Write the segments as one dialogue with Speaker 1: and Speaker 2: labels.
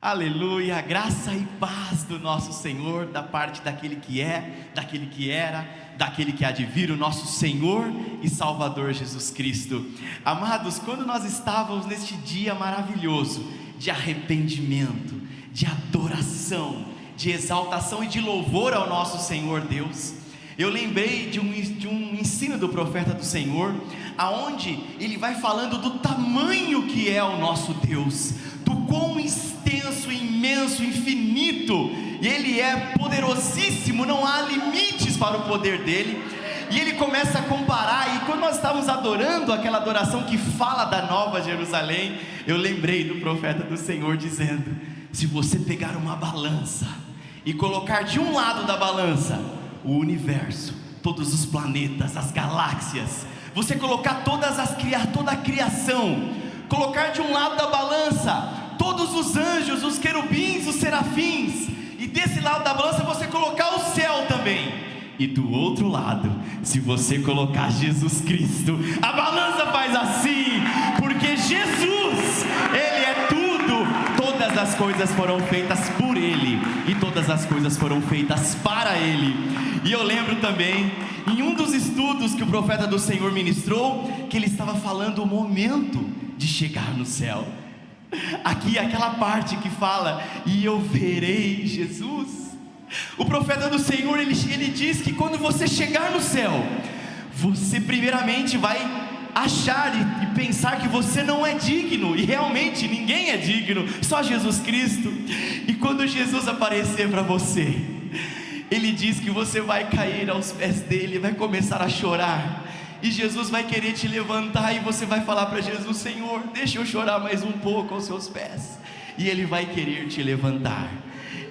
Speaker 1: Aleluia, graça e paz do nosso Senhor, da parte daquele que é, daquele que era, daquele que há de vir, o nosso Senhor e Salvador Jesus Cristo. Amados, quando nós estávamos neste dia maravilhoso de arrependimento, de adoração, de exaltação e de louvor ao nosso Senhor Deus, eu lembrei de um ensino do profeta do Senhor, aonde ele vai falando do tamanho que é o nosso Deus, do quão extenso, imenso, infinito, e Ele é poderosíssimo, não há limites para o poder dEle. E ele começa a comparar, e quando nós estávamos adorando aquela adoração que fala da Nova Jerusalém, eu lembrei do profeta do Senhor dizendo: se você pegar uma balança e colocar de um lado da balança o universo, todos os planetas, as galáxias, você colocar toda a criação, colocar de um lado da balança todos os anjos, os querubins, os serafins, e desse lado da balança você colocar o céu também, e do outro lado, se você colocar Jesus Cristo, a balança faz assim, porque Jesus, Ele é tudo, todas as coisas foram feitas por Ele, e todas as coisas foram feitas para Ele. E eu lembro também, em um dos estudos que o profeta do Senhor ministrou, que ele estava falando o momento de chegar no céu. Aqui aquela parte que fala: e eu verei Jesus. O profeta do Senhor, ele diz que quando você chegar no céu, você primeiramente vai achar e pensar que você não é digno, e realmente ninguém é digno, só Jesus Cristo. E quando Jesus aparecer para você, ele diz que você vai cair aos pés dele, vai começar a chorar, e Jesus vai querer te levantar, e você vai falar para Jesus: Senhor, deixa eu chorar mais um pouco aos seus pés, e Ele vai querer te levantar,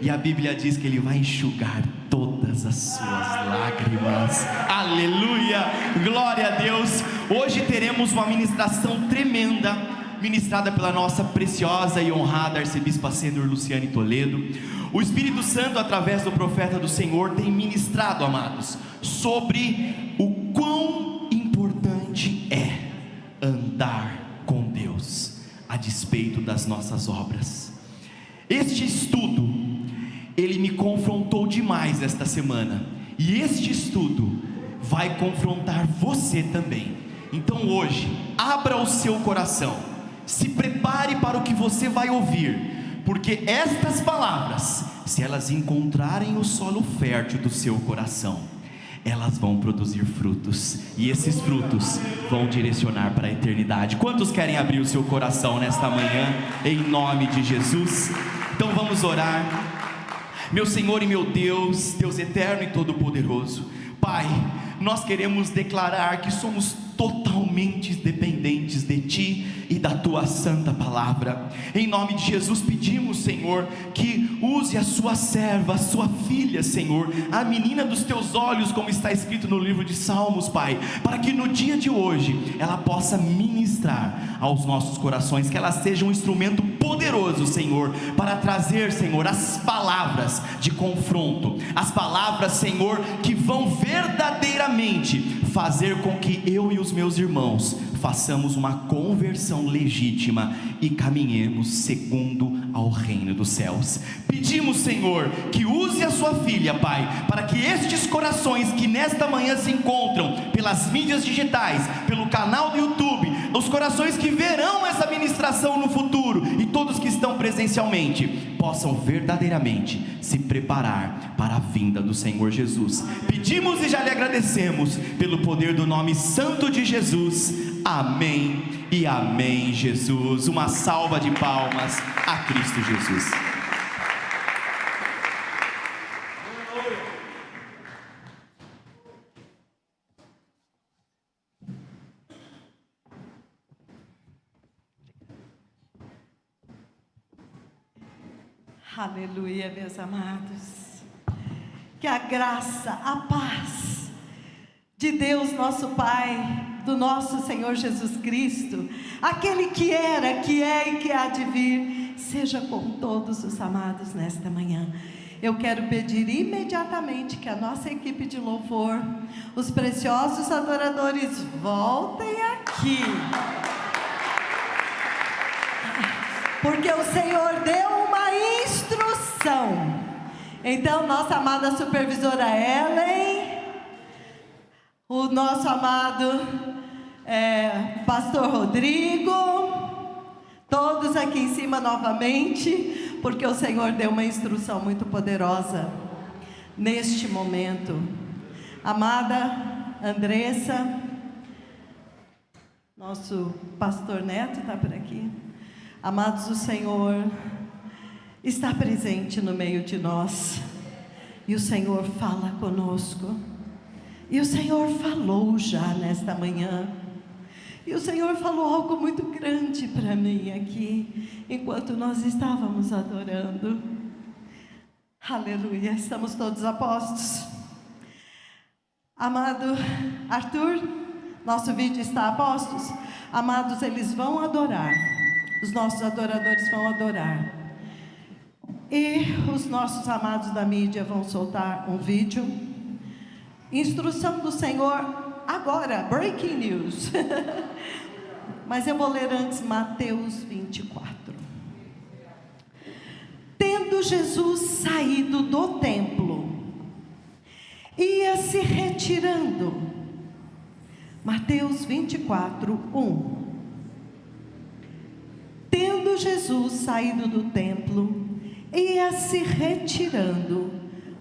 Speaker 1: e a Bíblia diz que Ele vai enxugar todas as suas lágrimas. Aleluia, glória a Deus. Hoje teremos uma ministração tremenda, ministrada pela nossa preciosa e honrada arcebispa sênior Luciane Toledo. O Espírito Santo, através do profeta do Senhor, tem ministrado, amados, sobre o quão importante é andar com Deus, a despeito das nossas obras. Este estudo, ele me confrontou demais esta semana, e este estudo vai confrontar você também. Então hoje, abra o seu coração, se prepare para o que você vai ouvir, porque estas palavras, se elas encontrarem o solo fértil do seu coração, elas vão produzir frutos, e esses frutos vão direcionar para a eternidade. Quantos querem abrir o seu coração nesta manhã, em nome de Jesus? Então vamos orar. Meu Senhor e meu Deus, Deus eterno e todo-poderoso, Pai, nós queremos declarar que somos totalmente dependentes de Ti e da Tua santa palavra. Em nome de Jesus pedimos, Senhor, que use a Sua serva, a Sua filha, Senhor, a menina dos Teus olhos, como está escrito no livro de Salmos, Pai, para que no dia de hoje ela possa ministrar aos nossos corações, que ela seja um instrumento poderoso, Senhor, para trazer, Senhor, as palavras de confronto, as palavras, Senhor, que vão verdadeiramente fazer com que eu e os meus irmãos façamos uma conversão legítima e caminhemos segundo ao reino dos céus. Pedimos, Senhor, que use a sua filha, Pai, para que estes corações que nesta manhã se encontram pelas mídias digitais, pelo canal do YouTube, os corações que verão essa ministração no futuro, e todos que estão presencialmente, possam verdadeiramente se preparar para a vinda do Senhor Jesus. Pedimos e já lhe agradecemos pelo poder do nome santo de Jesus. Amém e amém, Jesus. Uma salva de palmas a Cristo Jesus.
Speaker 2: Aleluia, meus amados. Que a graça, a paz de Deus nosso Pai, do nosso Senhor Jesus Cristo, aquele que era, que é e que há de vir, seja com todos os amados nesta manhã. Eu quero pedir imediatamente que a nossa equipe de louvor, os preciosos adoradores, voltem aqui, porque o Senhor deu uma oração. Então, nossa amada supervisora Ellen, o nosso amado pastor Rodrigo, todos aqui em cima novamente, porque o Senhor deu uma instrução muito poderosa neste momento. Amada Andressa, nosso pastor Neto está por aqui. Amados, o Senhor está presente no meio de nós, e o Senhor fala conosco, e o Senhor falou já nesta manhã, e o Senhor falou algo muito grande para mim aqui, enquanto nós estávamos adorando. Aleluia, estamos todos a postos. Amado Arthur, nosso vídeo está a postos. Amados, eles vão adorar, os nossos adoradores vão adorar, e os nossos amados da mídia vão soltar um vídeo. Instrução do Senhor agora, breaking news. Mas eu vou ler antes Mateus 24. Tendo Jesus saído do templo, ia se retirando. Mateus 24, 1. Tendo Jesus saído do templo, ia se retirando,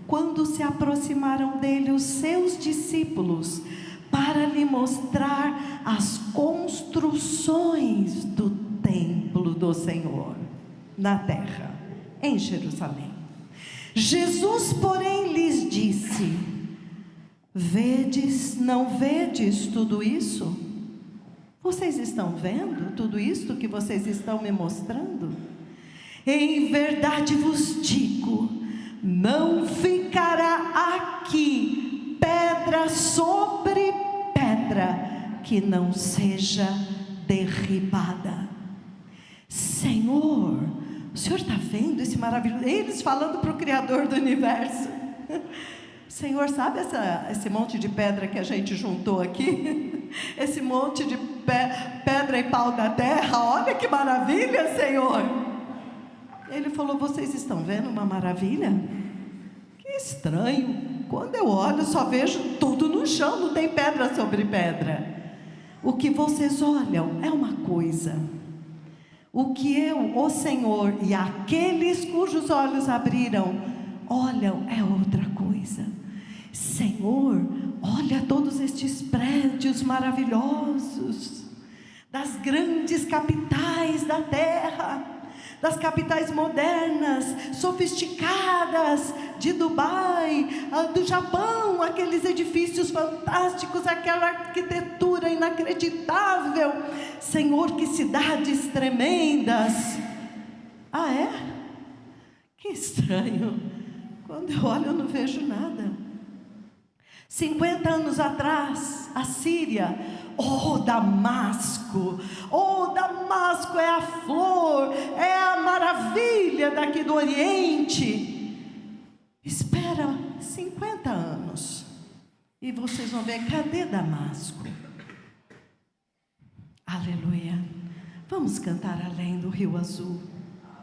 Speaker 2: quando se aproximaram dele os seus discípulos, para lhe mostrar as construções do templo do Senhor, na terra, em Jerusalém. Jesus, porém, lhes disse: vedes, não vedes tudo isso? Vocês estão vendo tudo isto que vocês estão me mostrando? Em verdade vos digo, não ficará aqui pedra sobre pedra que não seja derribada. Senhor, o Senhor está vendo esse maravilhoso? Eles falando para o Criador do universo. Senhor, sabe esse monte de pedra que a gente juntou aqui? Esse monte de pedra e pau da terra, olha que maravilha, Senhor. Ele falou: vocês estão vendo uma maravilha? Que estranho, quando eu olho só vejo tudo no chão, não tem pedra sobre pedra. O que vocês olham é uma coisa, o que eu, o Senhor, e aqueles cujos olhos abriram, olham é outra coisa. Senhor, olha todos estes prédios maravilhosos, das grandes capitais da terra, das capitais modernas, sofisticadas, de Dubai, do Japão, aqueles edifícios fantásticos, aquela arquitetura inacreditável. Senhor, que cidades tremendas. Ah, é? Que estranho, quando eu olho eu não vejo nada. 50 anos atrás, a Síria, Damasco é a flor, é a maravilha daqui do Oriente. Espera 50 anos e vocês vão ver, cadê Damasco? Aleluia. Vamos cantar além do Rio Azul.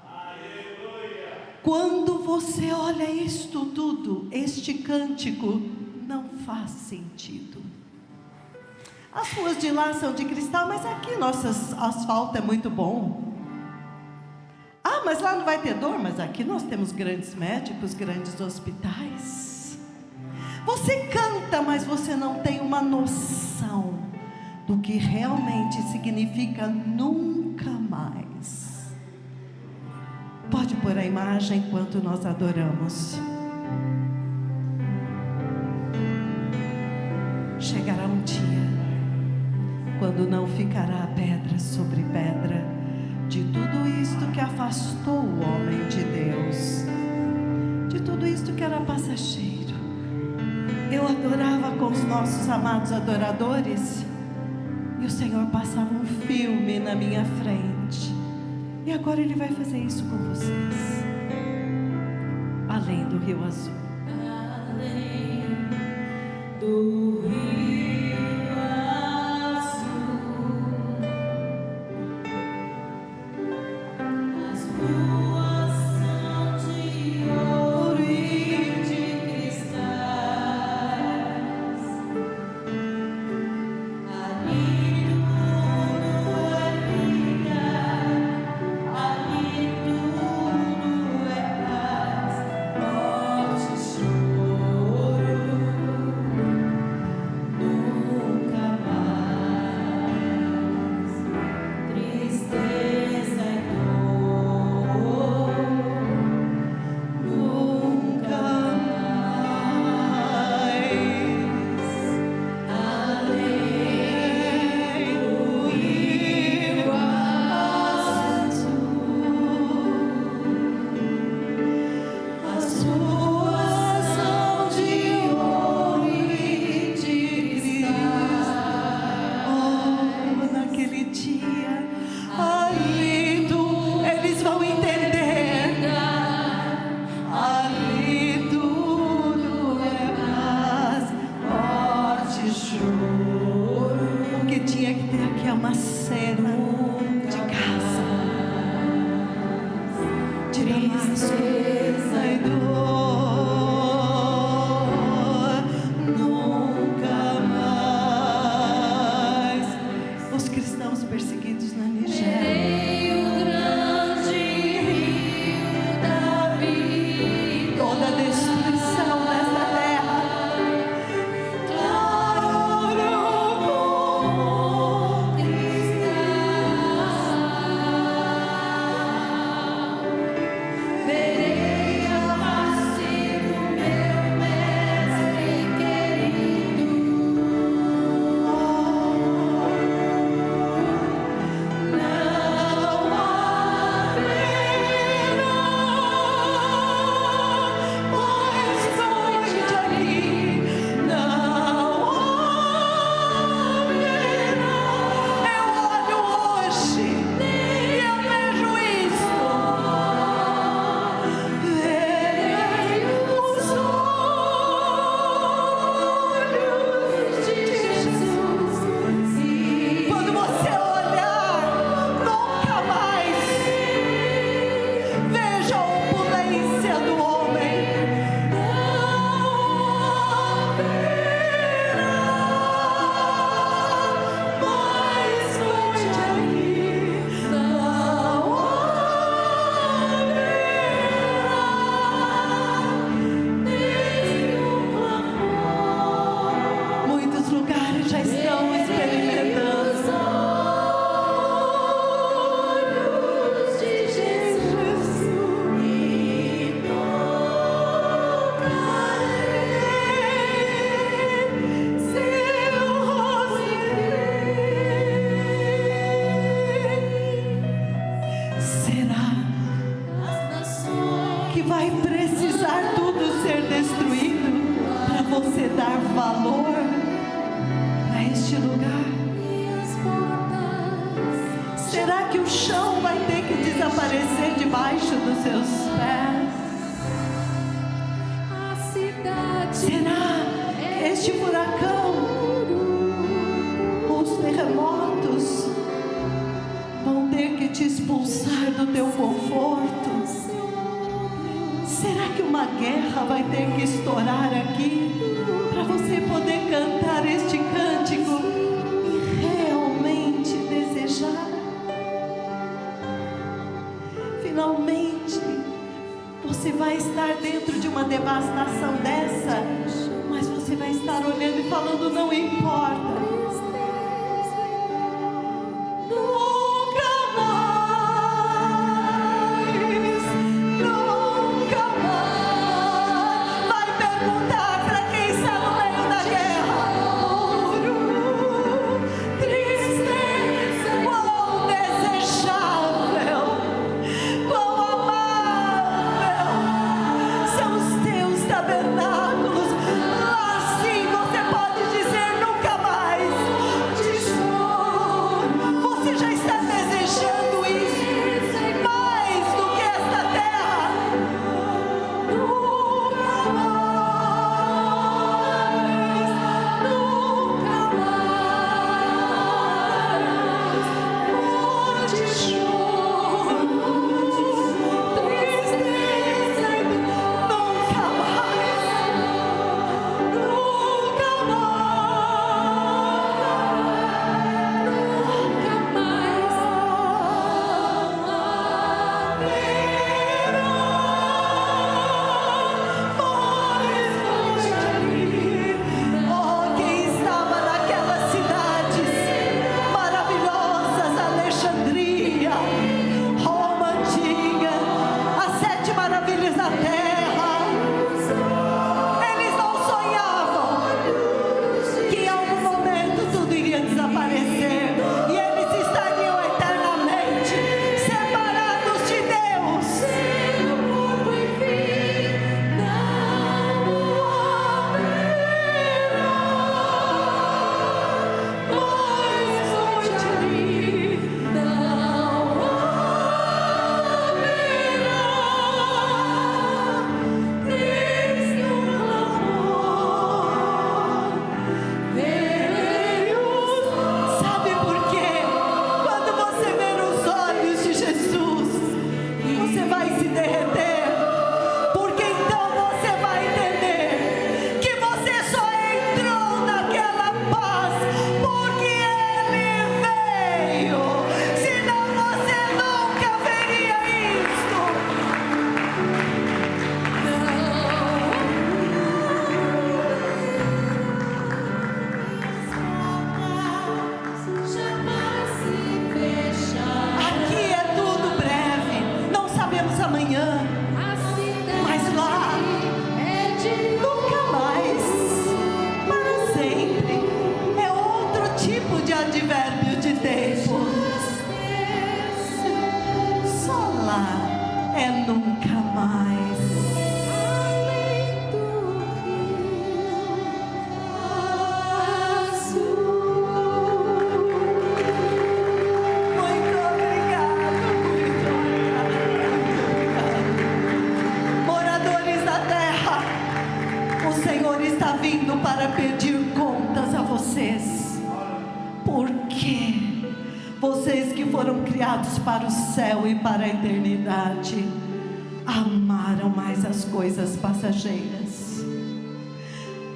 Speaker 2: Aleluia. Quando você olha isto tudo, este cântico não faz sentido. As ruas de lá são de cristal, mas aqui nosso asfalto é muito bom. Ah, mas lá não vai ter dor, mas aqui nós temos grandes médicos, grandes hospitais. Você canta, mas você não tem uma noção do que realmente significa nunca mais. Pode pôr a imagem enquanto nós adoramos. Chegará um dia quando não ficará pedra sobre pedra de tudo isto que afastou o homem de Deus, de tudo isto que era passageiro. Eu adorava com os nossos amados adoradores, e o Senhor passava um filme na minha frente, e agora Ele vai fazer isso com vocês, além do Rio Azul.
Speaker 3: Além do Rio as ruas são de
Speaker 2: tristeza e dor, nunca mais. Os cristãos perseguidos na Nigéria.
Speaker 3: Verei o grande rio da vida.
Speaker 2: Toda destruição nessa terra.
Speaker 3: Claro como cristal. Verei a face do meu mestre querido. Não haverá
Speaker 2: Mais noite aqui, não haverá. Eu olho hoje e eu vejo isso. Verei os olhos de Jesus. Quando você olhar, nunca mais veja a opulência do homem. Mais noite aqui, não haverá. Muitos lugares já estão experimentando.
Speaker 3: Olhos de Jesus e tocarei seu rosto.
Speaker 2: Será
Speaker 3: As nações
Speaker 2: que vai precisar tudo ser destruído para você dar valor para este lugar?
Speaker 3: e as portas,
Speaker 2: Será que o chão vai ter que desaparecer debaixo dos seus pés?
Speaker 3: a cidade
Speaker 2: Será que este furacão, os terremotos, vão ter que te expulsar do teu conforto? Será que uma guerra vai ter que estourar aqui para você poder cantar este cântico e realmente desejar? Finalmente, você vai estar dentro de uma devastação dessa, mas você vai estar olhando e falando: não importa. Nunca mais, nunca mais. Vai perguntar para quem está no meio da guerra: puro, tristeza, quão desejável, quão amável são os teus tabernáculos. Assim você pode dizer: nunca mais. vai se derreter. Porque então você vai entender que você só entrou naquela paz porque Ele veio. Senão você nunca veria isto.
Speaker 3: Jamais se fechar.
Speaker 2: Aqui é tudo breve. Não sabemos amanhã.
Speaker 3: A cidade
Speaker 2: Mas lá
Speaker 3: é de
Speaker 2: nunca mais, para sempre. É outro tipo de advérbio de tempo. Só lá é nunca mais.
Speaker 3: além do rio azul.
Speaker 2: Muito obrigado, muito obrigado. Moradores da terra, o Senhor está vindo para pedir contas a vocês. Porque vocês que foram criados para o céu e para a eternidade, amaram mais as coisas passageiras.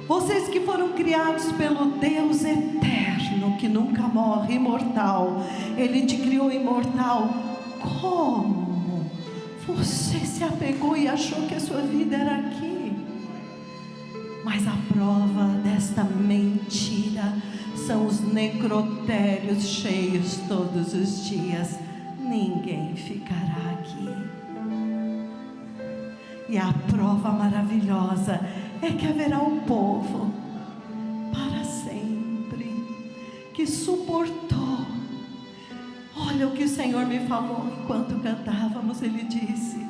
Speaker 2: Vocês que foram criados pelo Deus eterno, que nunca morre, imortal, Ele te criou imortal. Como você se apegou e achou que a sua vida era aqui? Mas a prova desta mentira são os necrotérios cheios todos os dias. Ninguém ficará aqui. E a prova maravilhosa é que haverá um povo para sempre que suportou. Olha o que o Senhor me falou enquanto cantávamos. Ele disse: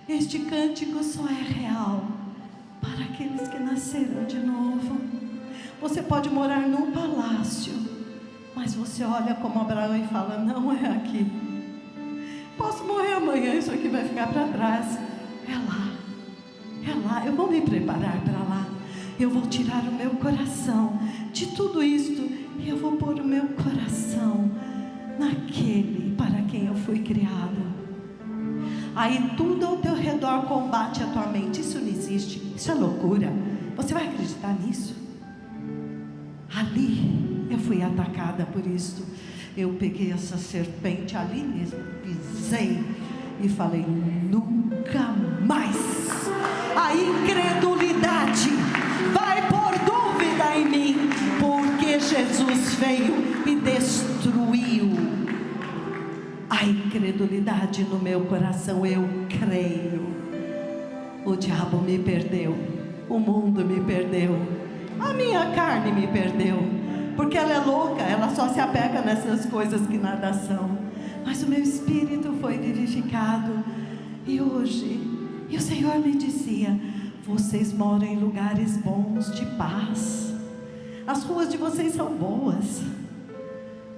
Speaker 2: este cântico só é real para aqueles que nasceram de novo. Você pode morar num palácio, mas você olha como Abraão e fala: não é aqui. Posso morrer amanhã, isso aqui vai ficar para trás. É lá, eu vou me preparar para lá. Eu vou tirar o meu coração de tudo isto e eu vou pôr o meu coração naquele para quem eu fui criado. Aí tudo ao teu redor combate a tua mente. Isso não existe, isso é loucura. Você vai acreditar nisso? Ali eu fui atacada por isso. Eu peguei essa serpente ali mesmo, pisei e falei: nunca mais. A incredulidade vai pôr dúvida em mim, porque Jesus veio e destruiu a incredulidade no meu coração. Eu creio. O diabo me perdeu, o mundo me perdeu, a minha carne me perdeu, porque ela é louca, ela só se apega nessas coisas que nada são. Mas o meu espírito foi vivificado. E hoje, e o Senhor me dizia: vocês moram em lugares bons de paz, as ruas de vocês são boas,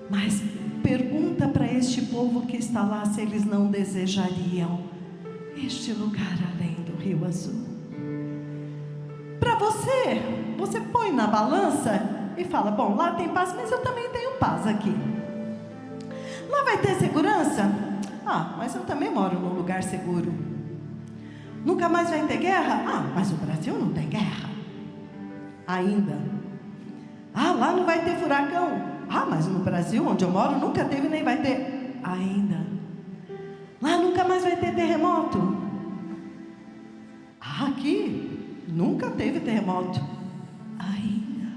Speaker 2: mas pergunta para este povo que está lá se eles não desejariam este lugar além do Rio Azul. Para você põe na balança e fala: bom, lá tem paz, mas eu também tenho paz aqui. Lá vai ter segurança? Ah, mas eu também moro num lugar seguro. Nunca mais vai ter guerra? Ah, mas o Brasil não tem guerra ainda. Ah, lá não vai ter furacão? Ah, mas no Brasil, onde eu moro, nunca teve nem vai ter ainda. Lá nunca mais vai ter terremoto? Ah, aqui nunca teve terremoto ainda.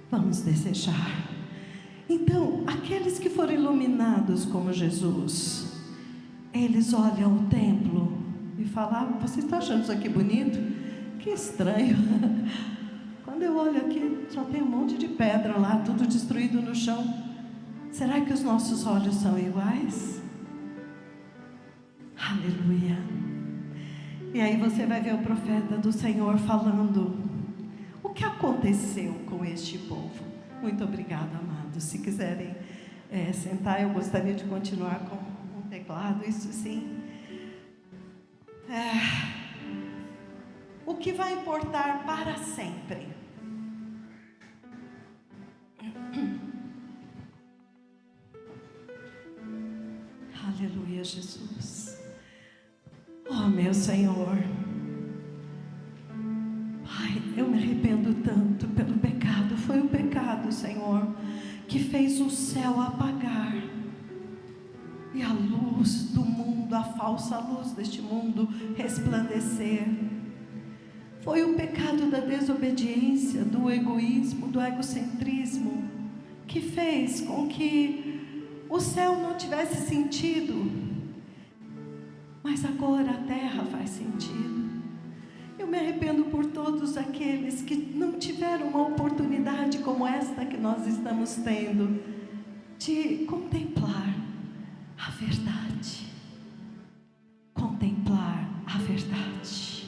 Speaker 2: Vamos desejar. Então, aqueles que foram iluminados como Jesus, eles olham o templo e falam: ah, você está achando isso aqui bonito? Que estranho. Quando eu olho aqui, só tem um monte de pedra lá, tudo destruído no chão. Será que os nossos olhos são iguais? Aleluia. E aí você vai ver o profeta do Senhor falando o que aconteceu com este povo. Muito obrigada, amados. Se quiserem sentar, eu gostaria de continuar com um teclado, isso sim. O que vai importar para sempre? Aleluia, Jesus. Jesus. Oh, meu Senhor. Pai, eu me arrependo tanto pelo pecado. Foi o pecado, Senhor, que fez o céu apagar e a luz do mundo, a falsa luz deste mundo resplandecer. Foi o pecado da desobediência, do egoísmo, do egocentrismo, que fez com que o céu não tivesse sentido, mas agora a terra faz sentido. Eu me arrependo por todos aqueles que não tiveram uma oportunidade como esta que nós estamos tendo, de contemplar a verdade. Contemplar a verdade.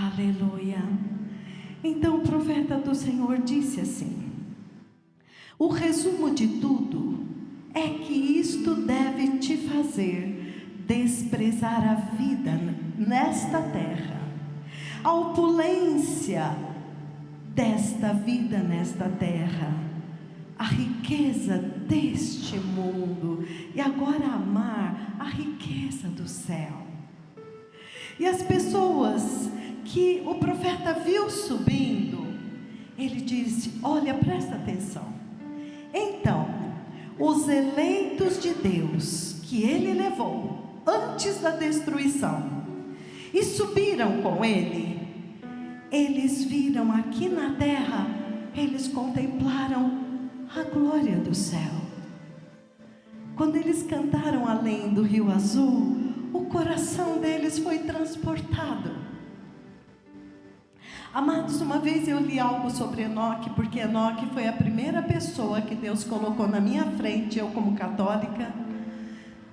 Speaker 2: Aleluia. Então o profeta do Senhor disse assim: o resumo de tudo é que isto deve te fazer desprezar a vida nesta terra, a opulência desta vida nesta terra, a riqueza deste mundo, e agora amar a riqueza do céu. E as pessoas que o profeta viu subindo, ele disse: olha, presta atenção. Então, os eleitos de Deus que ele levou antes da destruição e subiram com ele, eles viram aqui na terra, eles contemplaram a glória do céu. Quando eles cantaram além do Rio Azul, o coração deles foi transportado. Amados, uma vez eu li algo sobre Enoque, porque Enoque foi a primeira pessoa que Deus colocou na minha frente, eu como católica,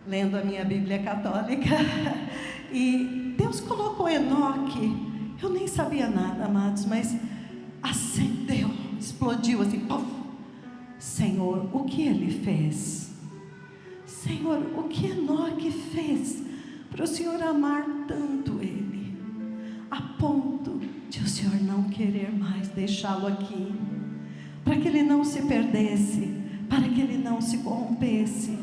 Speaker 2: lendo a minha Bíblia católica, e Deus colocou Enoque, eu nem sabia nada, amados, mas acendeu, explodiu assim, puf. Senhor, o que ele fez? Senhor, o que Enoque fez para o Senhor amar tanto ele, a ponto de o Senhor não querer mais deixá-lo aqui, para que ele não se perdesse, para que ele não se corrompesse.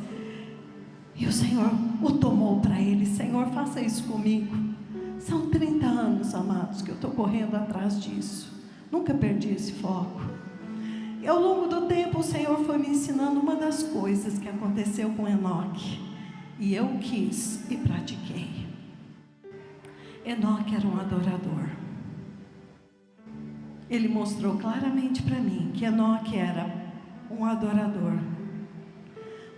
Speaker 2: E o Senhor o tomou para ele. Senhor, faça isso comigo. São 30 anos, amados, que eu estou correndo atrás disso. Nunca perdi esse foco. E ao longo do tempo o Senhor foi me ensinando uma das coisas que aconteceu com Enoque, e eu quis e pratiquei. Enoque era um adorador. Ele mostrou claramente para mim que Enoque era um adorador,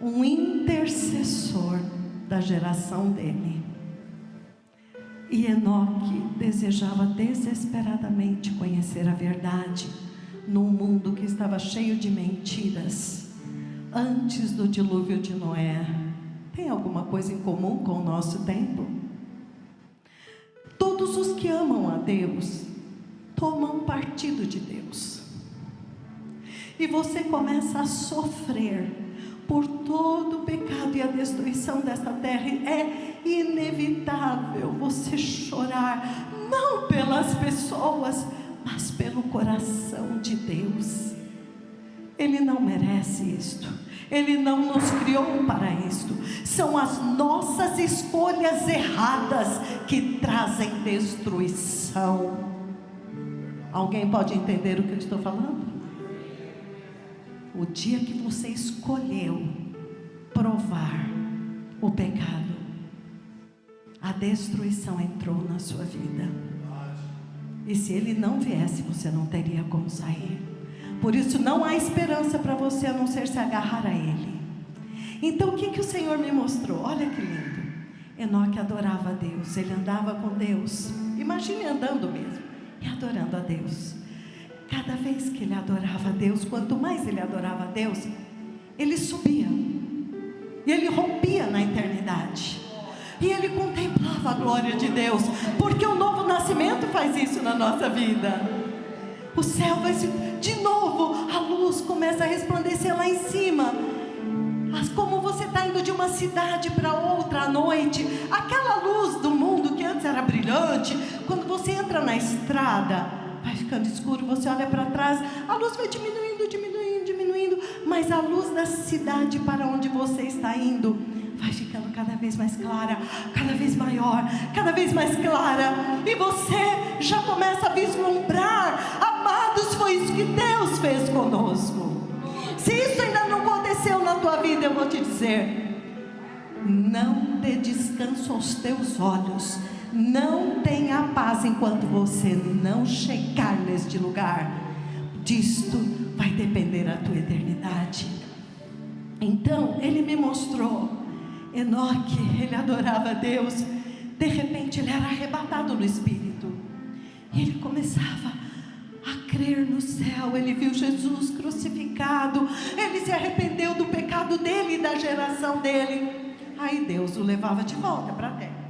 Speaker 2: um intercessor da geração dele. E Enoque desejava desesperadamente conhecer a verdade num mundo que estava cheio de mentiras, antes do dilúvio de Noé. Tem alguma coisa em comum com o nosso tempo? Todos os que amam a Deus tomam partido de Deus, e você começa a sofrer por todo o pecado e a destruição desta terra. É inevitável você chorar, não pelas pessoas, mas pelo coração de Deus. Ele não merece isto, Ele não nos criou para isto. São as nossas escolhas erradas que trazem destruição. Alguém pode entender o que eu estou falando? O dia que você escolheu provar o pecado, a destruição entrou na sua vida. E se ele não viesse, você não teria como sair. Por isso não há esperança para você, a não ser se agarrar a ele. Então o que o Senhor me mostrou? Olha que lindo. Enoque adorava a Deus, ele andava com Deus. Imagine andando mesmo e adorando a Deus. Cada vez que ele adorava a Deus, quanto mais ele adorava a Deus, ele subia e ele rompia na eternidade, e ele contemplava a glória de Deus, porque o novo nascimento faz isso na nossa vida. O céu vai se... de novo, a luz começa a resplandecer lá em cima. Como você está indo de uma cidade para outra à noite, aquela luz do mundo que antes era brilhante, quando você entra na estrada, vai ficando escuro, você olha para trás, a luz vai diminuindo, mas a luz da cidade para onde você está indo vai ficando cada vez mais clara, cada vez maior, cada vez mais clara, e você já começa a vislumbrar. Amados, foi isso que Deus fez conosco. Se isso ainda não aconteceu na tua vida, eu vou te dizer: não dê descanso aos teus olhos, não tenha paz enquanto você não chegar neste lugar. Disto vai depender a tua eternidade. Então ele me mostrou Enoque, ele adorava a Deus. De repente ele era arrebatado no Espírito, e ele começava a crer no céu. Ele viu Jesus crucificado, ele se arrependeu do pecado dele e da geração dele. Aí Deus o levava de volta para a terra.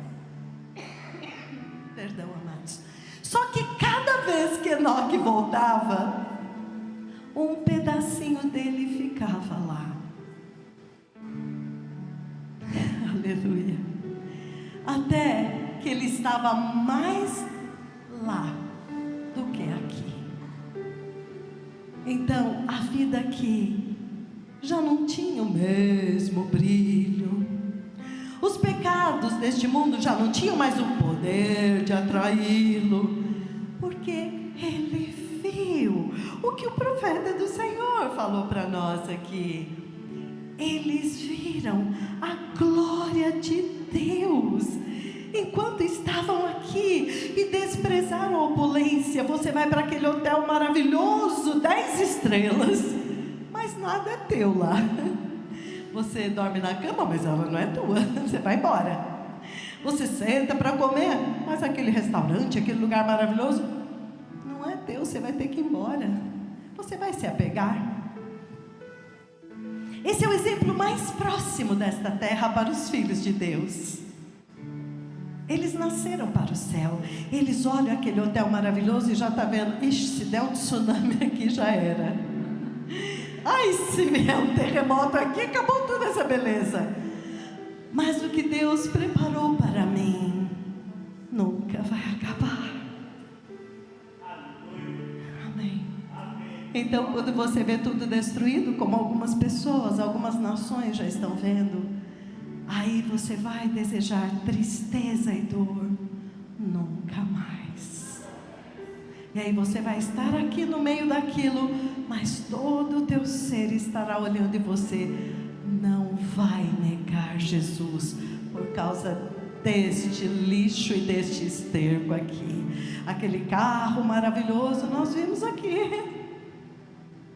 Speaker 2: Perdão, amados. Só que cada vez que Enoque voltava, um pedacinho dele ficava lá. Aleluia. Até que ele estava mais lá do que aqui. Então a vida aqui já não tinha o mesmo brilho. Os pecados deste mundo já não tinham mais o poder de atraí-lo, porque ele viu o que o profeta do Senhor falou para nós aqui. Eles viram a glória de Deus enquanto estavam aqui e desprezaram a opulência. Você vai para aquele hotel maravilhoso, 10 estrelas, mas nada é teu lá. Você dorme na cama, mas ela não é tua, você vai embora. Você senta para comer, mas aquele restaurante, aquele lugar maravilhoso, não é teu, você vai ter que ir embora. Você vai se apegar. Esse é o exemplo mais próximo desta terra para os filhos de Deus. Eles nasceram para o céu. Eles olham aquele hotel maravilhoso e já está vendo: ixi, se der um tsunami aqui já era. Ai, se vier um terremoto aqui, acabou toda essa beleza. Mas o que Deus preparou para mim nunca vai acabar. Amém. Então, quando você vê tudo destruído, como algumas pessoas, algumas nações já estão vendo, aí você vai desejar tristeza e dor. Nunca mais. E aí você vai estar aqui no meio daquilo, mas todo o teu ser estará olhando, e você não vai negar Jesus por causa deste lixo e deste esterco aqui. Aquele carro maravilhoso, nós vimos aqui.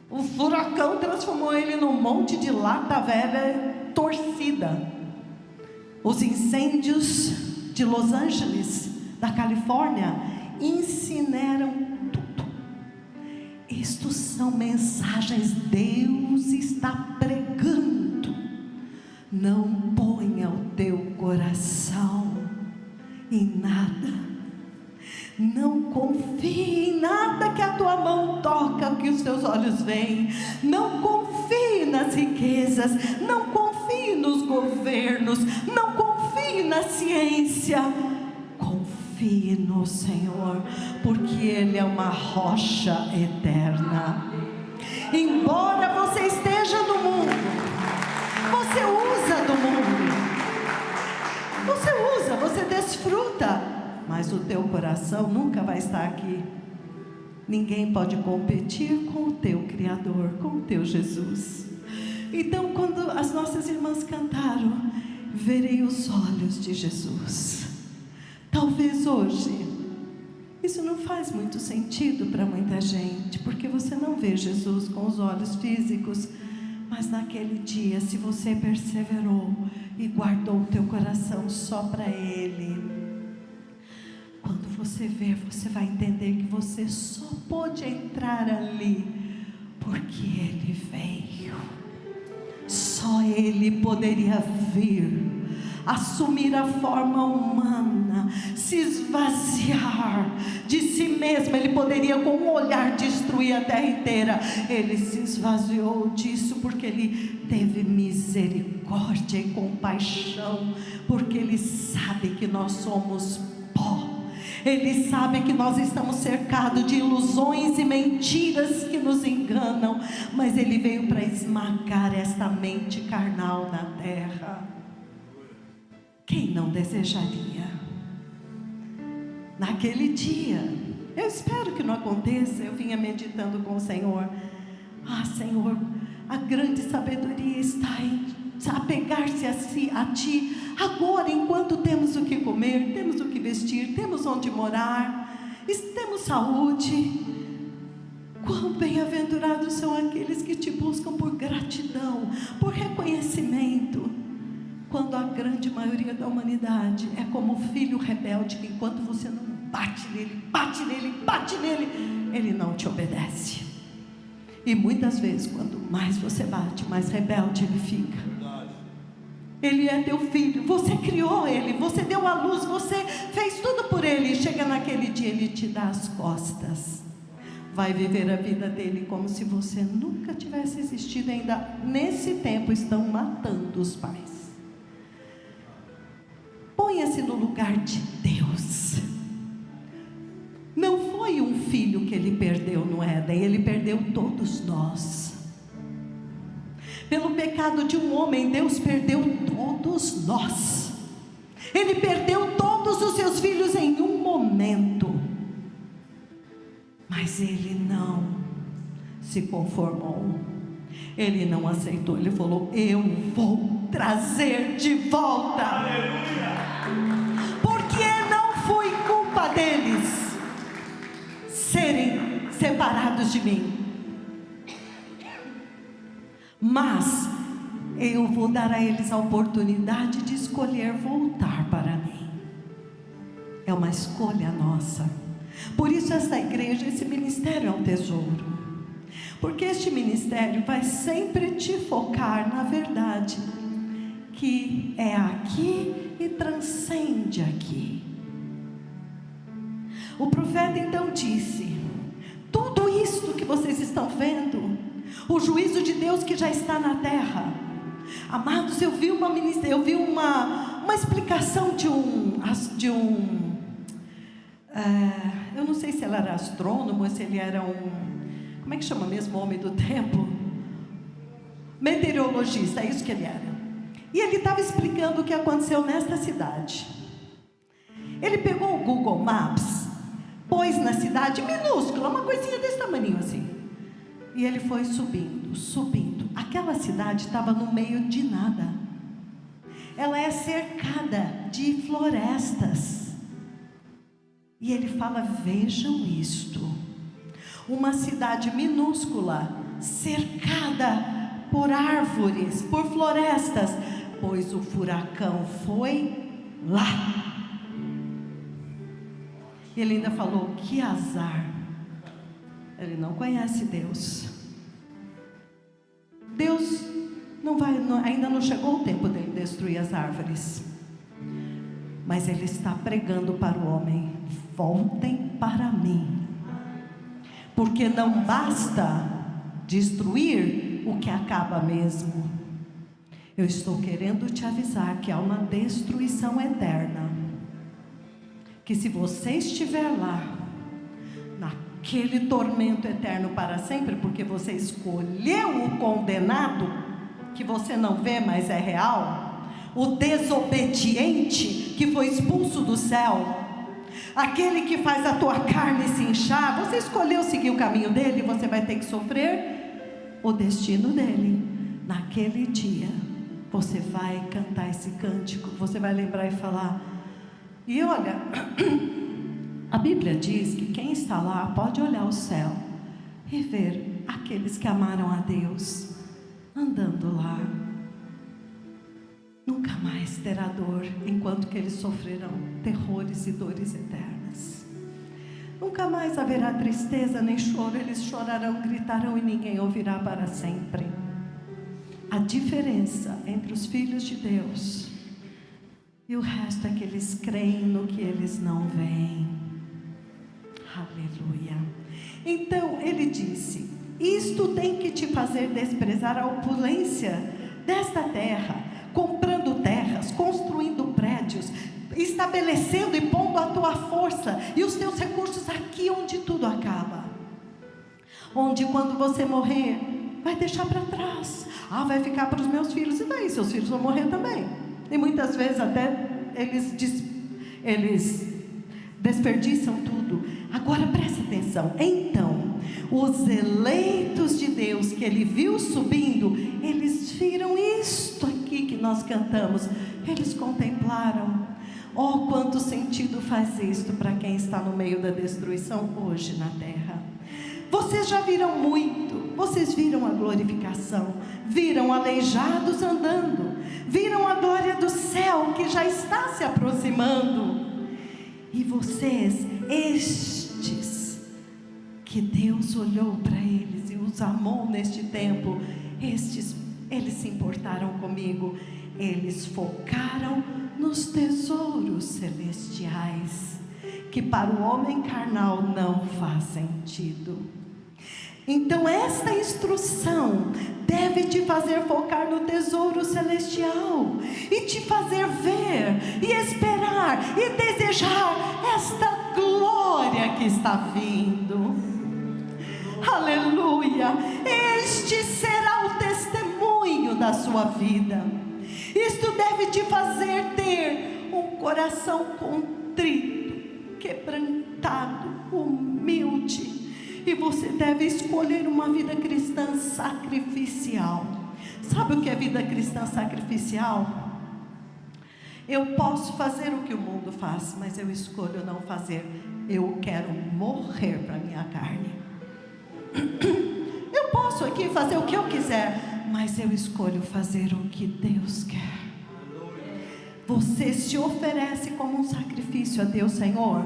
Speaker 2: O furacão transformou ele num monte de lata velha torcida. Os incêndios de Los Angeles, da Califórnia, incineram tudo. Isto são mensagens. Deus está pregando. Não ponha o teu coração em nada. Não confie em nada que a tua mão toca, que os teus olhos veem. Não confie nas riquezas, não confie nos governos, não confie na ciência. Confie no Senhor, porque Ele é uma rocha eterna. Embora você esteja no mundo, você usa do mundo, você desfruta, mas o teu coração nunca vai estar aqui. Ninguém pode competir com o teu Criador, com o teu Jesus. Então, quando as nossas irmãs cantaram, verei os olhos de Jesus. Talvez hoje, isso não faz muito sentido para muita gente, porque você não vê Jesus com os olhos físicos. Mas naquele dia, se você perseverou e guardou o teu coração só para Ele, quando você ver, você vai entender que você só pôde entrar ali porque Ele veio. Só Ele poderia vir, assumir a forma humana, se esvaziar de si mesmo. Ele poderia com um olhar destruir a terra inteira. Ele se esvaziou disso porque Ele teve misericórdia e compaixão, porque Ele sabe que nós somos pó. Ele sabe que nós estamos cercados de ilusões e mentiras que nos enganam, mas Ele veio para esmagar esta mente carnal na terra. Quem não desejaria? Naquele dia, eu espero que não aconteça, eu vinha meditando com o Senhor. Senhor, a grande sabedoria está em apegar-se a Ti, agora, enquanto temos o que comer, temos o que vestir, temos onde morar, temos saúde. Quão bem-aventurados são aqueles que Te buscam por gratidão, por reconhecimento, quando a grande maioria da humanidade é como o filho rebelde, que enquanto você não bate nele, ele não te obedece. E muitas vezes, quanto mais você bate, mais rebelde ele fica. Ele é teu filho, você criou ele, você deu a luz, você fez tudo por ele. E chega naquele dia, ele te dá as costas. Vai viver a vida dele como se você nunca tivesse existido. Ainda nesse tempo estão matando os pais. Ponha-se no lugar de Deus. Não foi um filho que ele perdeu no Éden, ele perdeu todos nós. Pelo pecado de um homem, Deus perdeu todos nós. Ele perdeu todos os seus filhos em um momento. Mas ele não se conformou. Ele não aceitou. Ele falou: eu vou trazer de volta. Aleluia. Porque não foi culpa deles serem separados de mim, mas eu vou dar a eles a oportunidade de escolher voltar para mim. É uma escolha nossa. Por isso essa igreja, esse ministério é um tesouro, porque este ministério vai sempre te focar na verdade, que é aqui e transcende aqui. O profeta então disse: tudo isto que vocês estão vendo, o juízo de Deus que já está na terra. Amados, eu vi uma explicação de um eu não sei se ele era astrônomo, se ele era como é que chama mesmo o homem do tempo? Meteorologista, é isso que ele era. E ele estava explicando o que aconteceu nesta cidade. Ele pegou o Google Maps, pôs na cidade minúscula, uma coisinha desse tamanho assim, e ele foi subindo. Aquela cidade estava no meio de nada. Ela é cercada de florestas. E ele fala: vejam isto, uma cidade minúscula, cercada por árvores, por florestas, pois o furacão foi lá. Ele ainda falou: que azar. Ele não conhece Deus. Deus ainda não chegou o tempo dele destruir as árvores, mas ele está pregando para o homem: voltem para mim, porque não basta destruir o que acaba mesmo. Eu estou querendo te avisar que há uma destruição eterna, que se você estiver lá, naquele tormento eterno para sempre, porque você escolheu o condenado, que você não vê, mas é real, o desobediente que foi expulso do céu, aquele que faz a tua carne se inchar, você escolheu seguir o caminho dele, você vai ter que sofrer o destino dele. Naquele dia, você vai cantar esse cântico, você vai lembrar e falar. E olha, a Bíblia diz que quem está lá pode olhar o céu e ver aqueles que amaram a Deus andando lá. Nunca mais terá dor, enquanto que eles sofrerão terrores e dores eternas. Nunca mais haverá tristeza nem choro, eles chorarão, gritarão e ninguém ouvirá para sempre. A diferença entre os filhos de Deus e o resto é que eles creem no que eles não veem. Aleluia. Então ele disse: isto tem que te fazer desprezar a opulência desta terra, comprando terras, construindo prédios, estabelecendo e pondo a tua força e os teus recursos aqui onde tudo acaba, onde quando você morrer vai deixar para trás. Vai ficar para os meus filhos. E daí seus filhos vão morrer também, e muitas vezes até eles desperdiçam tudo. Agora presta atenção. Então, os eleitos de Deus que ele viu subindo, eles viram isto aqui que nós cantamos. Eles contemplaram. Oh, quanto sentido faz isto para quem está no meio da destruição hoje na terra. Vocês já viram muito. Vocês viram a glorificação, viram aleijados andando, viram a glória do céu que já está se aproximando. E vocês, estes que Deus olhou para eles e os amou neste tempo, eles se importaram comigo. Eles focaram nos tesouros celestiais, que para o homem carnal não faz sentido. Então esta instrução deve te fazer focar no tesouro celestial, e te fazer ver, e esperar, e desejar esta glória que está vindo. Aleluia! Este será o testemunho da sua vida. Isto deve te fazer ter um coração contrito, quebrantado, humilde. E você deve escolher uma vida cristã sacrificial. Sabe o que é vida cristã sacrificial? Eu posso fazer o que o mundo faz, mas eu escolho não fazer. Eu quero morrer para a minha carne. Eu posso aqui fazer o que eu quiser, mas eu escolho fazer o que Deus quer. Você se oferece como um sacrifício a Deus, Senhor.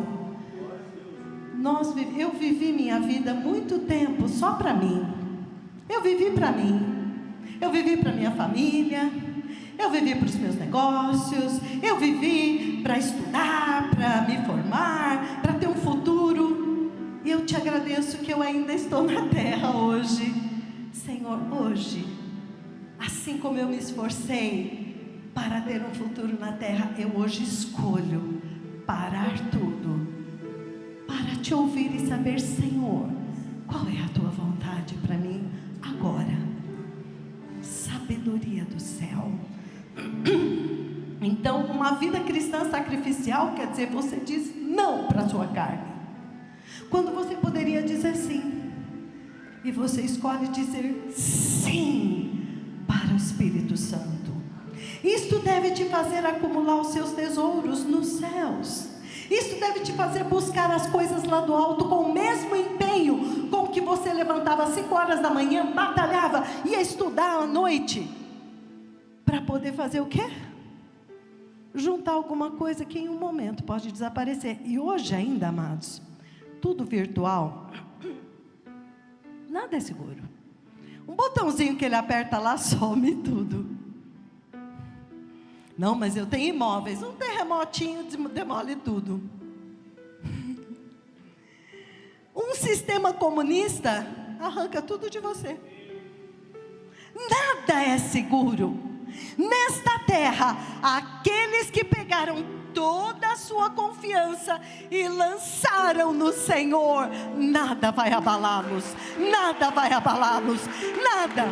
Speaker 2: Eu vivi minha vida muito tempo só para mim. Eu vivi para mim. Eu vivi para minha família. Eu vivi para os meus negócios. Eu vivi para estudar, para me formar, para ter um futuro. E eu te agradeço que eu ainda estou na terra hoje. Senhor, hoje, assim como eu me esforcei para ter um futuro na terra, eu hoje escolho parar tudo para te ouvir e saber, Senhor, qual é a tua vontade para mim agora. Sabedoria do céu. Então, uma vida cristã sacrificial quer dizer, você diz não para a sua carne, quando você poderia dizer sim. E você escolhe dizer sim para o Espírito Santo. Isto deve te fazer acumular os seus tesouros nos céus. Isso deve te fazer buscar as coisas lá do alto com o mesmo empenho com que você levantava às 5 horas da manhã, batalhava, ia estudar à noite, para poder fazer o quê? Juntar alguma coisa que em um momento pode desaparecer. E hoje ainda, amados, tudo virtual, nada é seguro. Um botãozinho que ele aperta lá, some tudo. Não, mas eu tenho imóveis. Um terremotinho demole tudo. Um sistema comunista arranca tudo de você. Nada é seguro. Nesta terra, aqueles que pegaram toda a sua confiança e lançaram no Senhor, nada vai abalá-los. Nada vai abalá-los. Nada.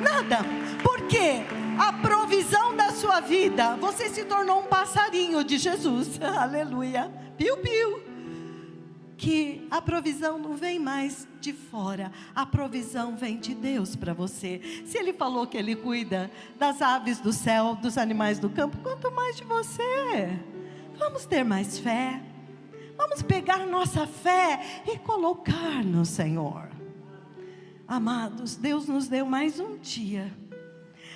Speaker 2: Nada. Por quê? A provisão da sua vida, você se tornou um passarinho de Jesus. Aleluia. Piu, piu. Que a provisão não vem mais de fora, a provisão vem de Deus para você. Se Ele falou que Ele cuida das aves do céu, dos animais do campo, quanto mais de você. Vamos ter mais fé. Vamos pegar nossa fé e colocar no Senhor. Amados, Deus nos deu mais um dia.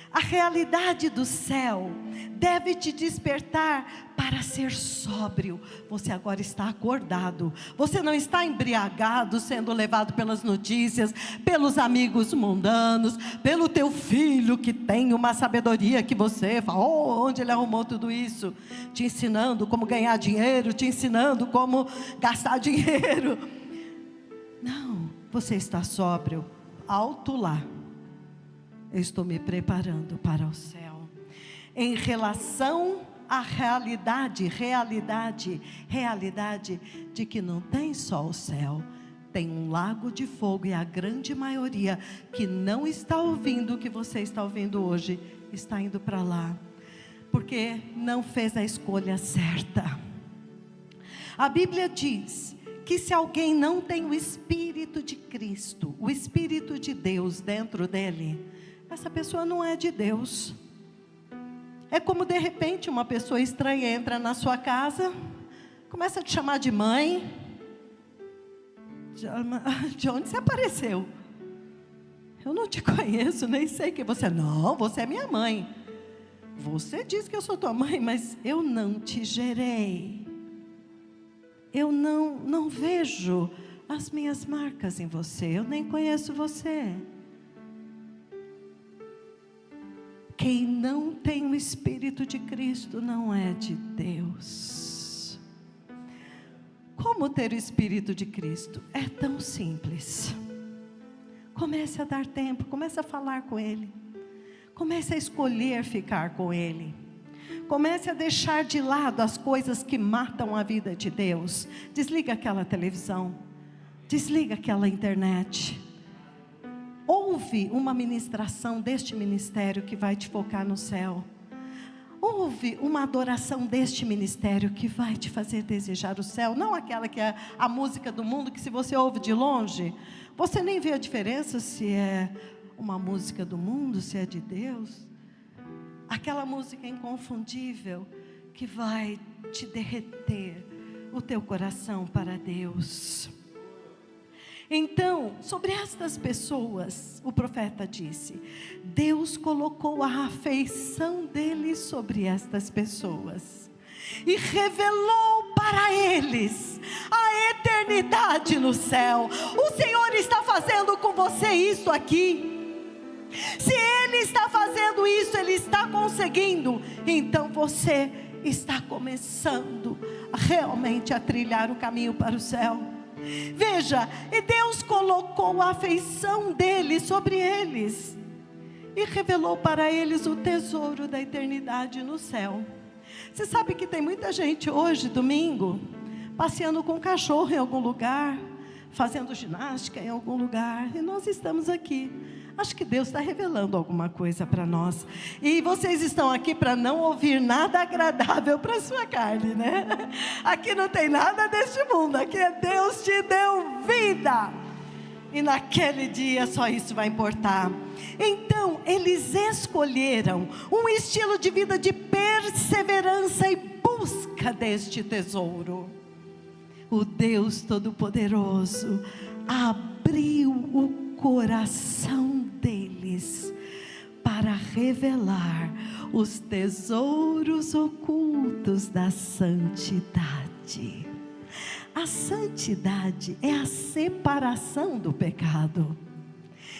Speaker 2: A realidade do céu deve te despertar para ser sóbrio. Você agora está acordado. Você não está embriagado, sendo levado pelas notícias, pelos amigos mundanos, pelo teu filho que tem uma sabedoria que você fala, onde ele arrumou tudo isso? Te ensinando como ganhar dinheiro, te ensinando como gastar dinheiro. Não, você está sóbrio, alto lá. Eu estou me preparando para o céu. Em relação à realidade de que não tem só o céu, tem um lago de fogo, e a grande maioria que não está ouvindo o que você está ouvindo hoje, está indo para lá. porque não fez a escolha certa. A Bíblia diz que se alguém não tem o Espírito de Cristo, o Espírito de Deus dentro dele, essa pessoa não é de Deus. É como de repente uma pessoa estranha entra na sua casa, começa a te chamar de mãe. De onde você apareceu? Eu não te conheço, nem sei quem você é. Não, você é minha mãe. Você diz que eu sou tua mãe, mas eu não te gerei. Eu não vejo as minhas marcas em você. Eu nem conheço você. Quem não tem o Espírito de Cristo não é de Deus. Como ter o Espírito de Cristo? É tão simples. Comece a dar tempo, comece a falar com Ele. Comece a escolher ficar com Ele. Comece a deixar de lado as coisas que matam a vida de Deus. Desliga aquela televisão. Desliga aquela internet. Ouve uma ministração deste ministério que vai te focar no céu. Ouve uma adoração deste ministério que vai te fazer desejar o céu. Não aquela que é a música do mundo, que se você ouve de longe, você nem vê a diferença se é uma música do mundo, se é de Deus. Aquela música inconfundível que vai te derreter o teu coração para Deus. Então, sobre estas pessoas, o profeta disse: Deus colocou a afeição dele sobre estas pessoas e revelou para eles a eternidade no céu. O Senhor está fazendo com você isso aqui. Se Ele está fazendo isso, Ele está conseguindo, então você está começando realmente a trilhar o caminho para o céu. Veja, e Deus colocou a afeição dele sobre eles e revelou para eles o tesouro da eternidade no céu. Você sabe que tem muita gente hoje, domingo, passeando com um cachorro em algum lugar, fazendo ginástica em algum lugar, e nós estamos aqui. Acho que Deus está revelando alguma coisa para nós. E vocês estão aqui para não ouvir nada agradável para a sua carne, né? Aqui não tem nada deste mundo. Aqui é Deus te deu vida. E naquele dia só isso vai importar. Então, eles escolheram um estilo de vida de perseverança e busca deste tesouro. O Deus Todo-Poderoso abriu o coração deles para revelar os tesouros ocultos da santidade. A santidade é a separação do pecado.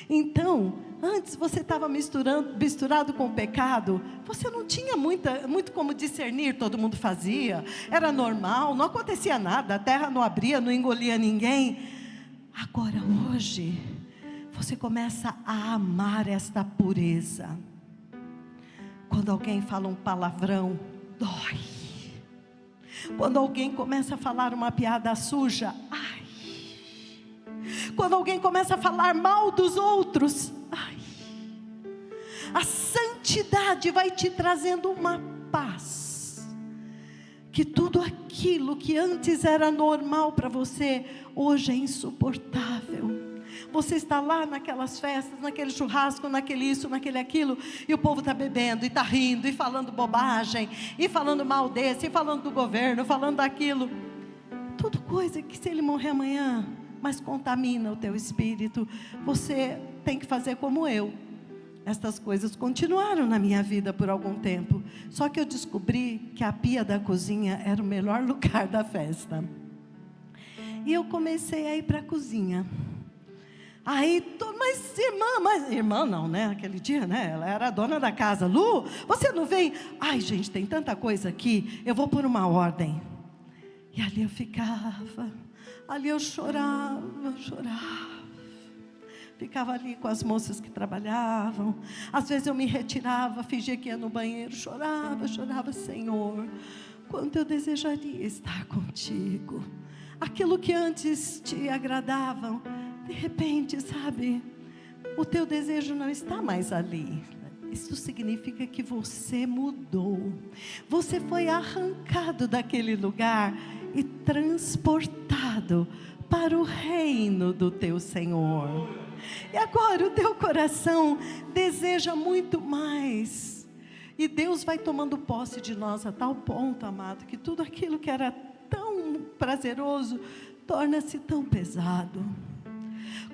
Speaker 2: Então, antes você estava misturado com o pecado, você não tinha muito como discernir, todo mundo fazia, era normal, não acontecia nada, a terra não abria, não engolia ninguém. Agora, hoje, você começa a amar esta pureza. Quando alguém fala um palavrão, dói. Quando alguém começa a falar uma piada suja, ai. Quando alguém começa a falar mal dos outros, ai. A santidade vai te trazendo uma paz, que tudo aquilo que antes era normal para você, hoje é insuportável. Você está lá naquelas festas, naquele churrasco, naquele isso, naquele aquilo, e o povo está bebendo, e está rindo, e falando bobagem, e falando mal desse, e falando do governo, falando daquilo. Tudo coisa que, se ele morrer amanhã, mas contamina o teu espírito. Você tem que fazer como eu. Estas coisas continuaram na minha vida por algum tempo. Só que eu descobri que a pia da cozinha era o melhor lugar da festa. E eu comecei a ir para a cozinha. Aí, mas irmã não, né? Aquele dia, né? Ela era a dona da casa. Lu, você não vem? Ai, gente, tem tanta coisa aqui. Eu vou pôr uma ordem. E ali eu ficava. Ali eu chorava. Ficava ali com as moças que trabalhavam. Às vezes eu me retirava, fingia que ia no banheiro. Chorava, Senhor. Quanto eu desejaria estar contigo. Aquilo que antes te agradavam, de repente, sabe, o teu desejo não está mais ali, Isso significa que você mudou. Você foi arrancado daquele lugar e transportado para o reino do teu Senhor. E agora o teu coração deseja muito mais. E Deus vai tomando posse de nós a tal ponto, amado, que tudo aquilo que era tão prazeroso torna-se tão pesado.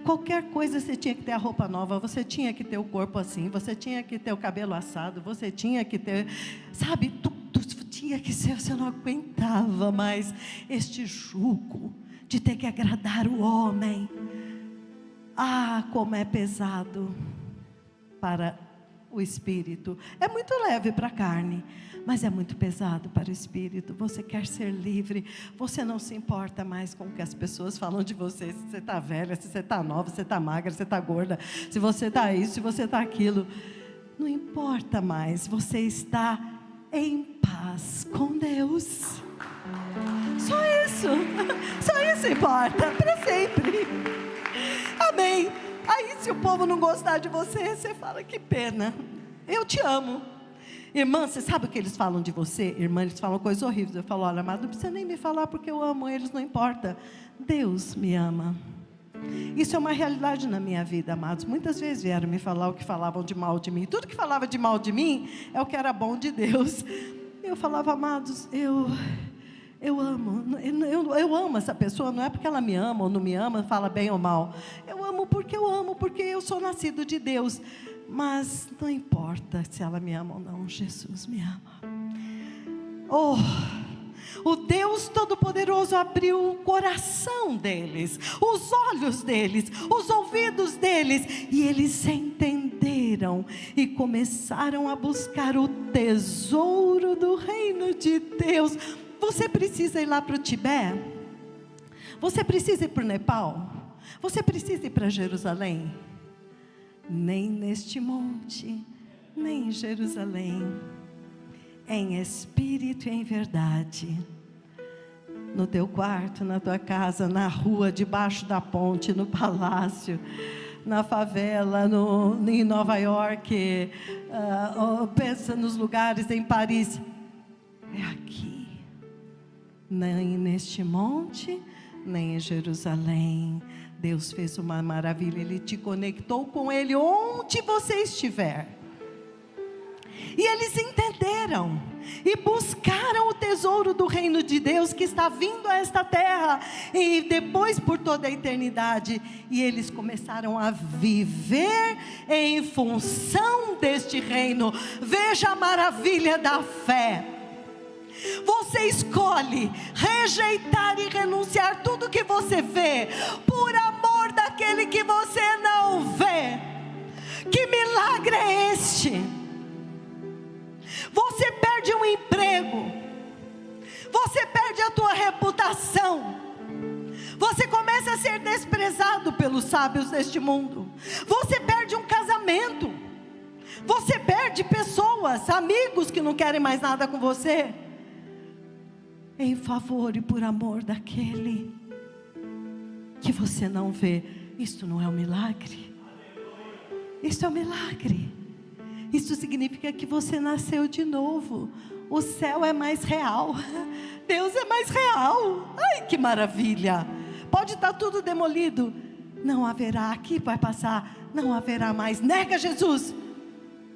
Speaker 2: Qualquer coisa você tinha que ter a roupa nova, você tinha que ter o corpo assim, você tinha que ter o cabelo assado, você tinha que ter, sabe, tudo tinha que ser, você não aguentava mais este jugo de ter que agradar o homem. Ah, como é pesado para o espírito. É muito leve para a carne, mas é muito pesado para o espírito. Você quer ser livre, você não se importa mais com o que as pessoas falam de você. Se você está velha, se você está nova, se você está magra, se você está gorda, se você está isso, se você está aquilo, não importa mais. Você está em paz com Deus. Só isso importa para sempre. Amém. Aí se o povo não gostar de você, você fala, que pena, eu te amo. Irmã, você sabe o que eles falam de você? Irmã, eles falam coisas horríveis. Eu falo, olha, amado, não precisa nem me falar, porque eu amo eles, não importa. Deus me ama. Isso é uma realidade na minha vida, amados. Muitas vezes vieram me falar o que falavam de mal de mim. Tudo que falava de mal de mim é o que era bom de Deus. Eu falava, amados, eu amo essa pessoa, não é porque ela me ama ou não me ama, fala bem ou mal. Eu amo, porque eu sou nascido de Deus. Mas não importa se ela me ama ou não, Jesus me ama. Oh, o Deus Todo-Poderoso abriu o coração deles, os olhos deles, os ouvidos deles, e eles entenderam e começaram a buscar o tesouro do reino de Deus. Você precisa ir lá para o Tibete? Você precisa ir para o Nepal? Você precisa ir para Jerusalém? Nem neste monte, nem em Jerusalém, em espírito e em verdade, no teu quarto, na tua casa, na rua, debaixo da ponte, no palácio, na favela, em Nova York, pensa nos lugares em Paris, é aqui, nem neste monte, nem em Jerusalém. Deus fez uma maravilha, Ele te conectou com Ele onde você estiver. E eles entenderam e buscaram o tesouro do reino de Deus que está vindo a esta terra e depois por toda a eternidade. E eles começaram a viver em função deste reino. Veja a maravilha da fé. Você escolhe rejeitar e renunciar tudo que você vê, por amor daquele que você não vê. Que milagre é este? Você perde um emprego, você perde a tua reputação, você começa a ser desprezado pelos sábios deste mundo, você perde um casamento, você perde pessoas, amigos que não querem mais nada com você, em favor e por amor daquele que você não vê. Isto não é um milagre? Isso é um milagre. Isso significa que você nasceu de novo. O céu é mais real, Deus é mais real. Ai, que maravilha. Pode estar tudo demolido, não haverá, aqui vai passar, não haverá mais. Nega Jesus,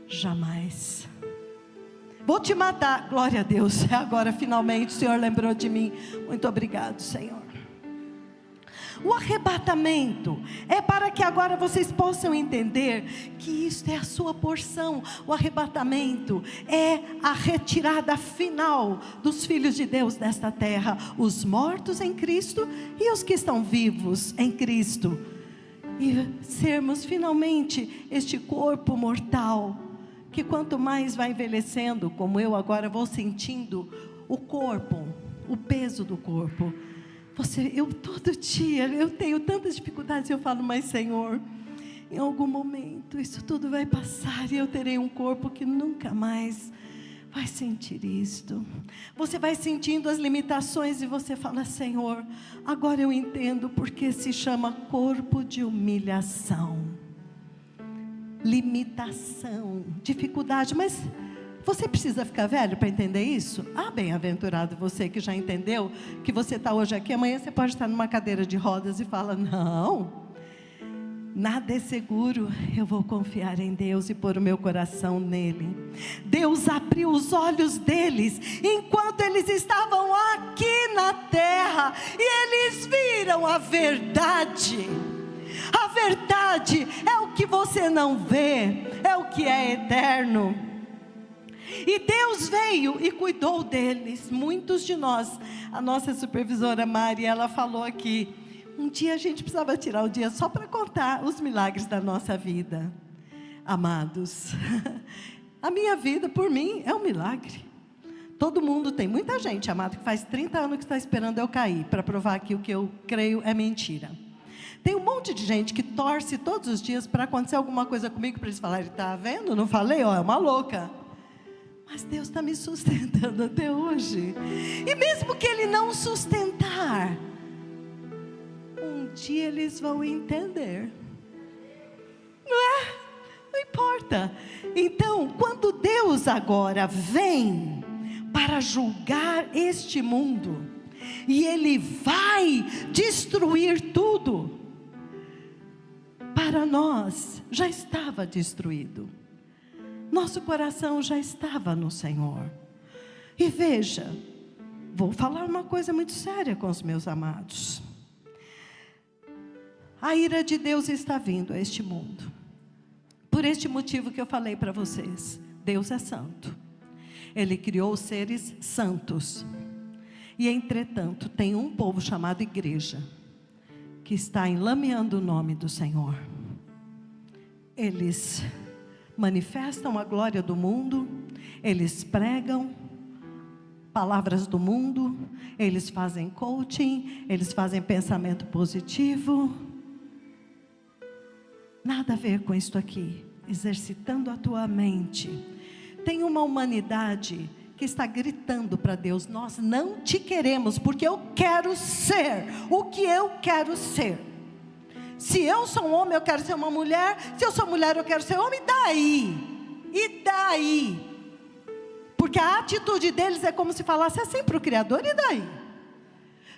Speaker 2: jamais. Vou te matar, glória a Deus. Agora finalmente o Senhor lembrou de mim. Muito obrigado, Senhor. O arrebatamento é para que agora vocês possam entender que isso é a sua porção. O arrebatamento é a retirada final dos filhos de Deus desta terra, os mortos em Cristo e os que estão vivos em Cristo, e sermos finalmente este corpo mortal, que quanto mais vai envelhecendo, como eu agora vou sentindo o corpo, o peso do corpo. Eu todo dia, eu tenho tantas dificuldades, eu falo, mas Senhor, em algum momento isso tudo vai passar e eu terei um corpo que nunca mais vai sentir isto. Você vai sentindo as limitações e você fala, Senhor, agora eu entendo porque se chama corpo de humilhação. limitação, dificuldade. Mas você precisa ficar velho para entender isso? Ah, bem-aventurado você que já entendeu que você está hoje aqui, amanhã você pode estar numa cadeira de rodas e fala: não, nada é seguro, eu vou confiar em Deus e pôr o meu coração nele. Deus abriu os olhos deles enquanto eles estavam aqui na terra, e eles viram a verdade. A verdade é o que você não vê, é o que é eterno. E Deus veio e cuidou deles. Muitos de nós, a nossa supervisora Mari, ela falou aqui, um dia a gente precisava tirar o dia só para contar os milagres da nossa vida. Amados, a minha vida por mim é um milagre. Todo mundo tem, muita gente, amado, que faz 30 anos que está esperando eu cair, para provar que o que eu creio é mentira. Tem um monte de gente que torce todos os dias para acontecer alguma coisa comigo, para eles falarem: está vendo? Não falei? Ó, é uma louca. Mas Deus está me sustentando até hoje. E mesmo que Ele não sustentar, um dia eles vão entender. Não é? Não importa. Então, quando Deus agora vem para julgar este mundo, e Ele vai destruir tudo, para nós já estava destruído. Nosso coração já estava no Senhor. E veja, vou falar uma coisa muito séria com os meus amados. A ira de Deus está vindo a este mundo. Por este motivo que eu falei para vocês. Deus é santo. Ele criou seres santos. E entretanto, tem um povo chamado igreja, que está enlameando o nome do Senhor. Eles manifestam a glória do mundo, eles pregam palavras do mundo, eles fazem coaching, eles fazem pensamento positivo. Nada a ver com isso aqui. Exercitando a tua mente. Tem uma humanidade que está gritando para Deus: nós não te queremos, porque eu quero ser o que eu quero ser. Se eu sou um homem, eu quero ser uma mulher. Se eu sou mulher, eu quero ser homem. E daí? Porque a atitude deles é como se falasse assim para o Criador: e daí?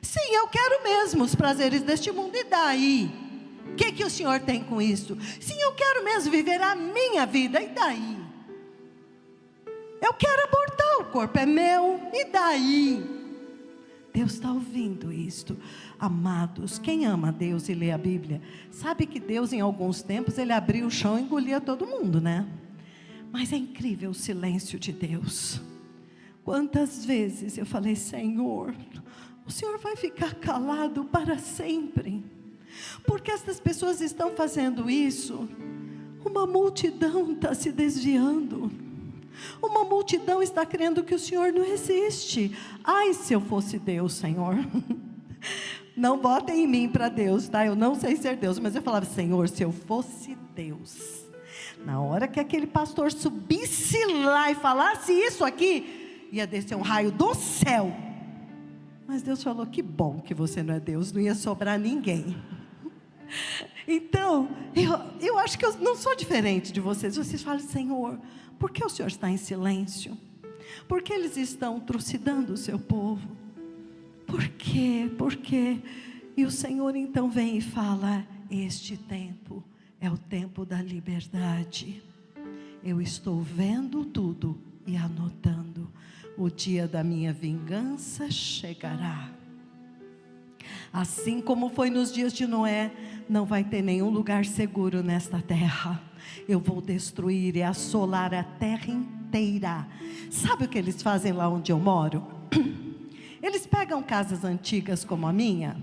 Speaker 2: Sim, eu quero mesmo os prazeres deste mundo. E daí? O que o Senhor tem com isso? Sim, eu quero mesmo viver a minha vida. E daí? Eu quero abortar, o corpo é meu. E daí? Deus está ouvindo isto. Amados, quem ama Deus e lê a Bíblia, sabe que Deus em alguns tempos, Ele abria o chão e engolia todo mundo, né? Mas é incrível o silêncio de Deus. Quantas vezes eu falei: Senhor, o Senhor vai ficar calado para sempre? Porque essas pessoas estão fazendo isso. Uma multidão está se desviando. Uma multidão está crendo que o Senhor não existe. Ai, se eu fosse Deus, Senhor. Não botem em mim para Deus, tá? Eu não sei ser Deus, mas eu falava: Senhor, se eu fosse Deus, na hora que aquele pastor subisse lá e falasse isso aqui, ia descer um raio do céu. Mas Deus falou: que bom que você não é Deus, não ia sobrar ninguém. Então, eu acho que eu não sou diferente de vocês. Vocês falam: Senhor, por que o Senhor está em silêncio? Por que eles estão trucidando o seu povo? Por quê? Por quê? E o Senhor então vem e fala: este tempo é o tempo da liberdade. Eu estou vendo tudo e anotando. O dia da minha vingança chegará. Assim como foi nos dias de Noé, não vai ter nenhum lugar seguro nesta terra. Eu vou destruir e assolar a terra inteira. Sabe o que eles fazem lá onde eu moro? Eles pegam casas antigas como a minha.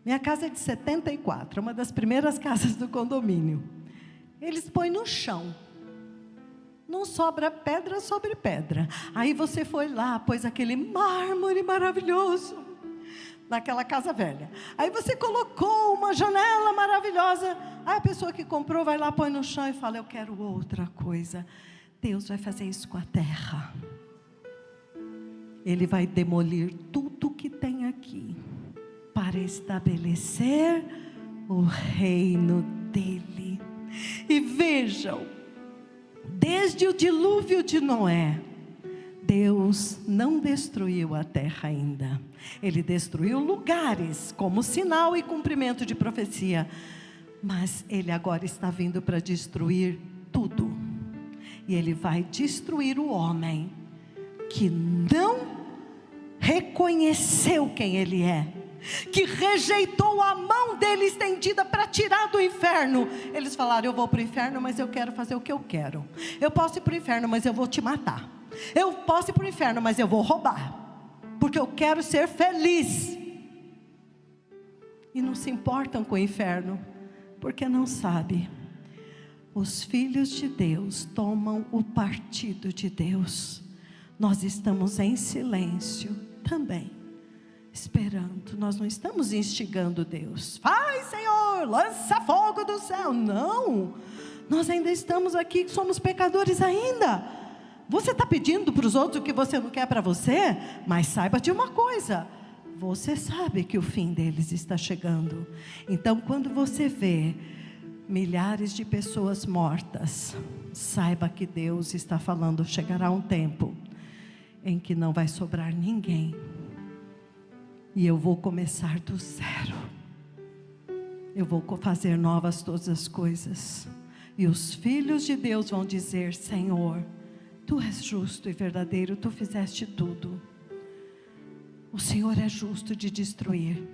Speaker 2: Minha casa é de 74, uma das primeiras casas do condomínio. Eles põem no chão. Não sobra pedra sobre pedra. Aí você foi lá, pôs aquele mármore maravilhoso naquela casa velha. Aí você colocou uma janela maravilhosa. Aí a pessoa que comprou vai lá, põe no chão e fala: eu quero outra coisa. Deus vai fazer isso com a terra. Ele vai demolir tudo que tem aqui para estabelecer o reino dele. E vejam, desde o dilúvio de Noé, Deus não destruiu a terra ainda. Ele destruiu lugares como sinal e cumprimento de profecia. Mas Ele agora está vindo para destruir tudo. E Ele vai destruir o homem que não reconheceu quem Ele é, que rejeitou a mão dele estendida para tirar do inferno. Eles falaram: eu vou para o inferno, mas eu quero fazer o que eu quero. Eu posso ir para o inferno, mas eu vou te matar. Eu posso ir para o inferno, mas eu vou roubar, porque eu quero ser feliz. E não se importam com o inferno, porque não sabe. Os filhos de Deus tomam o partido de Deus. Nós estamos em silêncio também, esperando. Nós não estamos instigando Deus. Vai, Senhor, lança fogo do céu. Não, nós ainda estamos aqui, somos pecadores ainda. Você está pedindo para os outros o que você não quer para você? Mas saiba de uma coisa: você sabe que o fim deles está chegando. Então, quando você vê milhares de pessoas mortas, saiba que Deus está falando: chegará um tempo em que não vai sobrar ninguém, e eu vou começar do zero. Eu vou fazer novas todas as coisas, e os filhos de Deus vão dizer: Senhor, Tu és justo e verdadeiro, Tu fizeste tudo. O Senhor é justo de destruir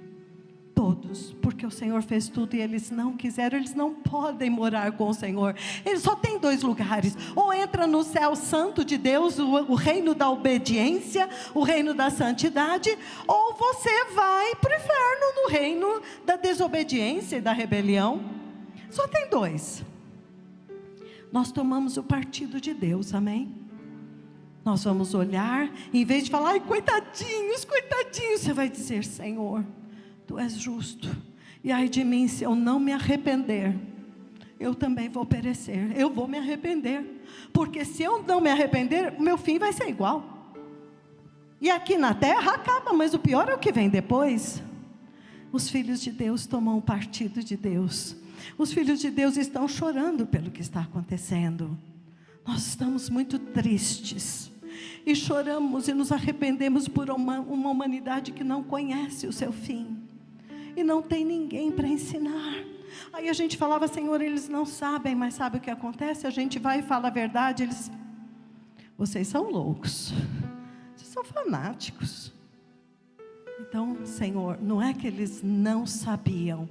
Speaker 2: todos, porque o Senhor fez tudo e eles não quiseram. Eles não podem morar com o Senhor. Eles só têm dois lugares: ou entra no céu santo de Deus, o reino da obediência, o reino da santidade, ou você vai para o inferno, no reino da desobediência e da rebelião. Só tem dois. Nós tomamos o partido de Deus, amém? Nós vamos olhar, em vez de falar: ai, coitadinhos, coitadinhos, você vai dizer: Senhor, Tu és justo, e ai de mim, se eu não me arrepender, eu também vou perecer. Eu vou me arrepender, porque se eu não me arrepender, o meu fim vai ser igual. E aqui na terra acaba, mas o pior é o que vem depois. Os filhos de Deus tomam o partido de Deus. Os filhos de Deus estão chorando pelo que está acontecendo. Nós estamos muito tristes, e choramos e nos arrependemos por uma humanidade que não conhece o seu fim, e não tem ninguém para ensinar. Aí a gente falava: Senhor, eles não sabem. Mas sabe o que acontece? A gente vai e fala a verdade, eles: vocês são loucos, vocês são fanáticos. Então, Senhor, não é que eles não sabiam,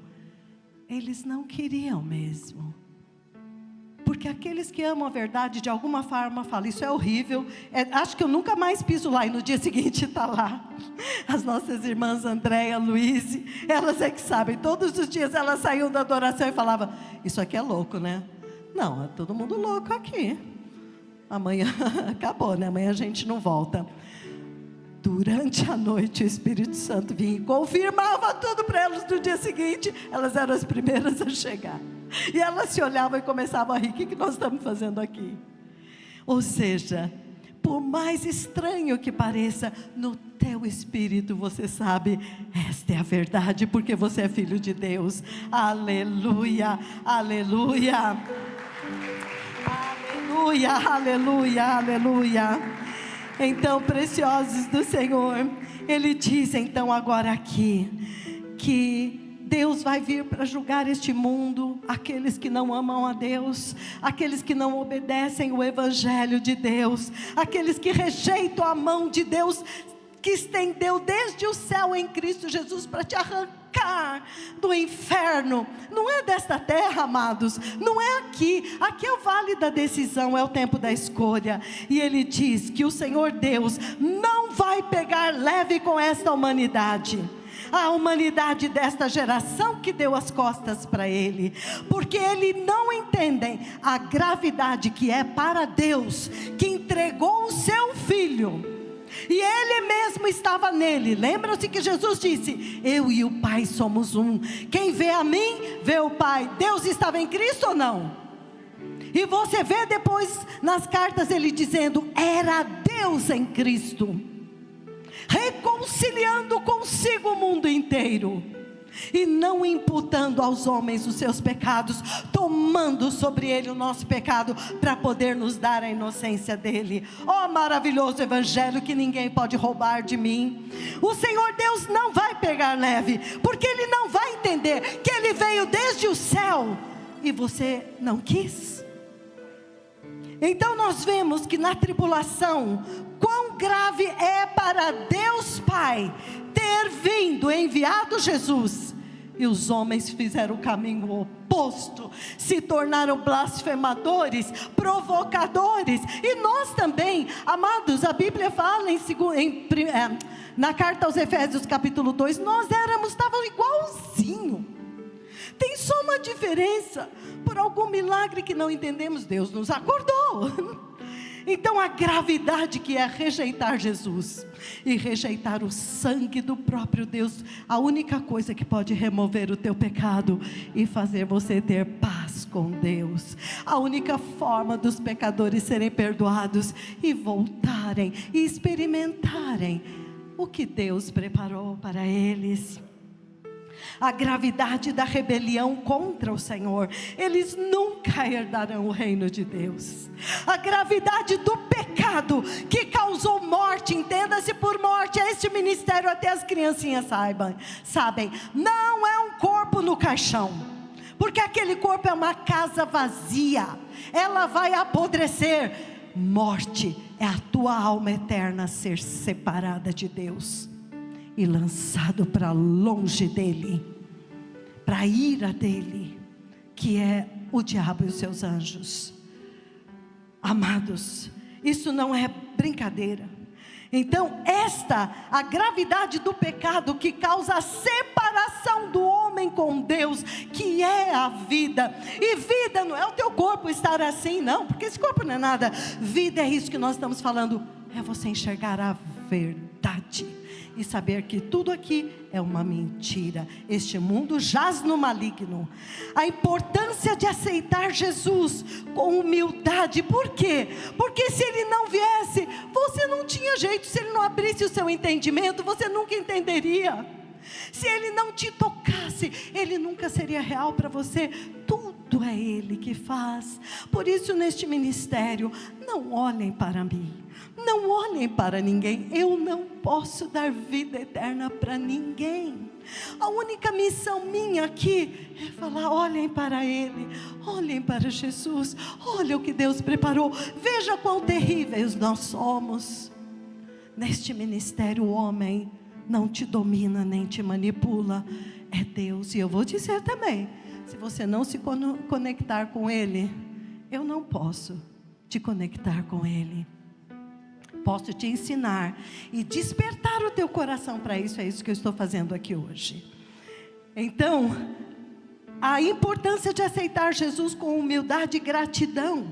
Speaker 2: eles não queriam mesmo. Porque aqueles que amam a verdade, de alguma forma falam: isso é horrível, acho que eu nunca mais piso lá. E no dia seguinte está lá. As nossas irmãs Andréia, Luiz, elas é que sabem. Todos os dias elas saíam da adoração e falavam: isso aqui é louco, né? Não, é todo mundo louco aqui. Amanhã acabou, né? Amanhã a gente não volta. Durante a noite o Espírito Santo vinha e confirmava tudo para elas. No dia seguinte, elas eram as primeiras a chegar. E elas se olhavam e começavam a rir: o que nós estamos fazendo aqui? Ou seja, por mais estranho que pareça, no teu espírito você sabe: esta é a verdade, porque você é filho de Deus. Aleluia, aleluia, aleluia, aleluia, aleluia. Então, preciosos do Senhor, Ele diz então agora aqui, que Deus vai vir para julgar este mundo, aqueles que não amam a Deus, aqueles que não obedecem o Evangelho de Deus, aqueles que rejeitam a mão de Deus, que estendeu desde o céu em Cristo Jesus para te arrancar do inferno. Não é desta terra, amados, não é aqui. Aqui é o vale da decisão, é o tempo da escolha. E Ele diz que o Senhor Deus não vai pegar leve com esta humanidade, a humanidade desta geração que deu as costas para Ele, porque Ele não entendem a gravidade que é para Deus, que entregou o seu Filho, e Ele mesmo estava nele. Lembram-se que Jesus disse: eu e o Pai somos um, quem vê a mim, vê o Pai. Deus estava em Cristo ou não? E você vê depois nas cartas Ele dizendo: era Deus em Cristo, reconciliando consigo o mundo inteiro. e não imputando aos homens os seus pecados, tomando sobre ele o nosso pecado, para poder nos dar a inocência dele. Ó maravilhoso evangelho que ninguém pode roubar de mim. O Senhor Deus não vai pegar leve, porque ele não vai entender que ele veio desde o céu e você não quis. Então nós vemos que na tribulação, quão grave é para Deus Pai ter vindo, enviado Jesus, e os homens fizeram o caminho oposto, se tornaram blasfemadores, provocadores. E nós também, amados, a Bíblia fala na carta aos Efésios capítulo 2, nós estávamos igualzinho. Tem só uma diferença: por algum milagre que não entendemos, Deus nos acordou. Então a gravidade que é rejeitar Jesus e rejeitar o sangue do próprio Deus, a única coisa que pode remover o teu pecado e fazer você ter paz com Deus, a única forma dos pecadores serem perdoados e voltarem e experimentarem o que Deus preparou para eles. A gravidade da rebelião contra o Senhor, eles nunca herdarão o reino de Deus. A gravidade do pecado que causou morte, entenda-se por morte este ministério, até as criancinhas sabem, não é um corpo no caixão, porque aquele corpo é uma casa vazia, ela vai apodrecer. Morte é a tua alma eterna ser separada de Deus e lançado para longe dele, para a ira dele, que é o diabo e os seus anjos. Amados, isso não é brincadeira. Então a gravidade do pecado que causa a separação do homem com Deus, que é a vida. E vida não é o teu corpo estar assim, não, porque esse corpo não é nada. Vida é isso que nós estamos falando, é você enxergar a verdade e saber que tudo aqui é uma mentira. Este mundo jaz no maligno. A importância de aceitar Jesus com humildade. Por quê? Porque se ele não viesse, você não tinha jeito. Se ele não abrisse o seu entendimento, você nunca entenderia. Se ele não te tocasse, ele nunca seria real para você. Tudo é ele que faz. Por isso, neste ministério, não olhem para mim, não olhem para ninguém. Eu não posso dar vida eterna para ninguém. A única missão minha aqui é falar: olhem para ele, olhem para Jesus, olha o que Deus preparou. Veja quão terríveis nós somos. Neste ministério, o homem não te domina nem te manipula, é Deus. E eu vou dizer também, se você não se conectar com ele, eu não posso te conectar com ele. Posso te ensinar e despertar o teu coração para isso. É isso que eu estou fazendo aqui hoje. Então, a importância de aceitar Jesus com humildade e gratidão.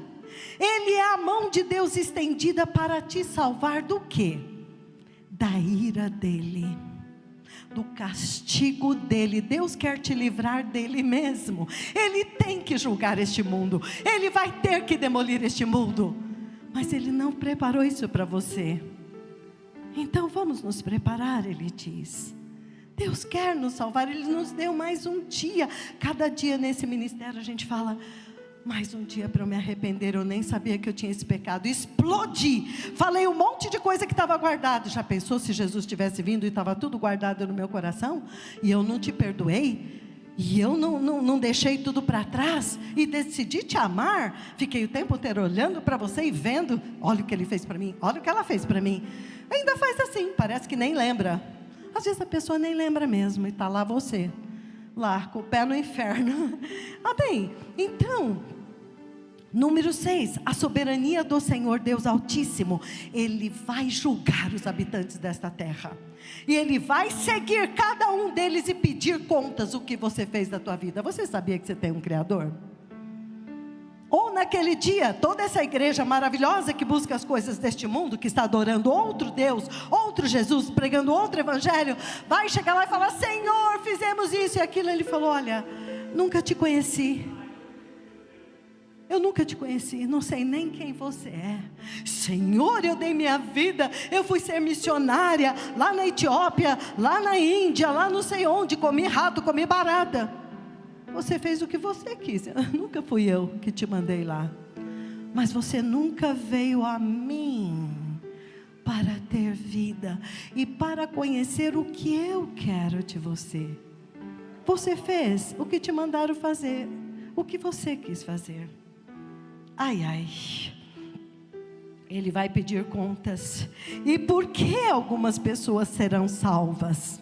Speaker 2: Ele é a mão de Deus estendida para te salvar do quê? Da ira dele, do castigo dele. Deus quer te livrar dele mesmo. Ele tem que julgar este mundo, ele vai ter que demolir este mundo, mas ele não preparou isso para você. Então vamos nos preparar, ele diz. Deus quer nos salvar, ele nos deu mais um dia. Cada dia nesse ministério a gente fala: mais um dia para eu me arrepender. Eu nem sabia que eu tinha esse pecado. Explodi, falei um monte de coisa que estava guardado. Já pensou se Jesus tivesse vindo e estava tudo guardado no meu coração, e eu não te perdoei, e eu não deixei tudo para trás, e decidi te amar? Fiquei o tempo inteiro olhando para você e vendo: olha o que ele fez para mim, olha o que ela fez para mim. Ainda faz assim, parece que nem lembra. Às vezes a pessoa nem lembra mesmo, e está lá você, lá com o pé no inferno. Amém? Então, número 6, a soberania do Senhor Deus Altíssimo. Ele vai julgar os habitantes desta terra, e ele vai seguir cada um deles e pedir contas o que você fez da tua vida. Você sabia que você tem um Criador? Ou naquele dia, toda essa igreja maravilhosa que busca as coisas deste mundo, que está adorando outro Deus, outro Jesus, pregando outro evangelho, vai chegar lá e falar: Senhor, fizemos isso e aquilo. Ele falou: olha, nunca te conheci. eu nunca te conheci, não sei nem quem você é. Senhor, eu dei minha vida, eu fui ser missionária lá na Etiópia, lá na Índia, lá não sei onde, comi rato, comi barata. Você fez o que você quis, nunca fui eu que te mandei lá. Mas você nunca veio a mim para ter vida e para conhecer o que eu quero de você. Você fez o que te mandaram fazer, o que você quis fazer. Ai, ai, Ele vai pedir contas. E por que algumas pessoas serão salvas?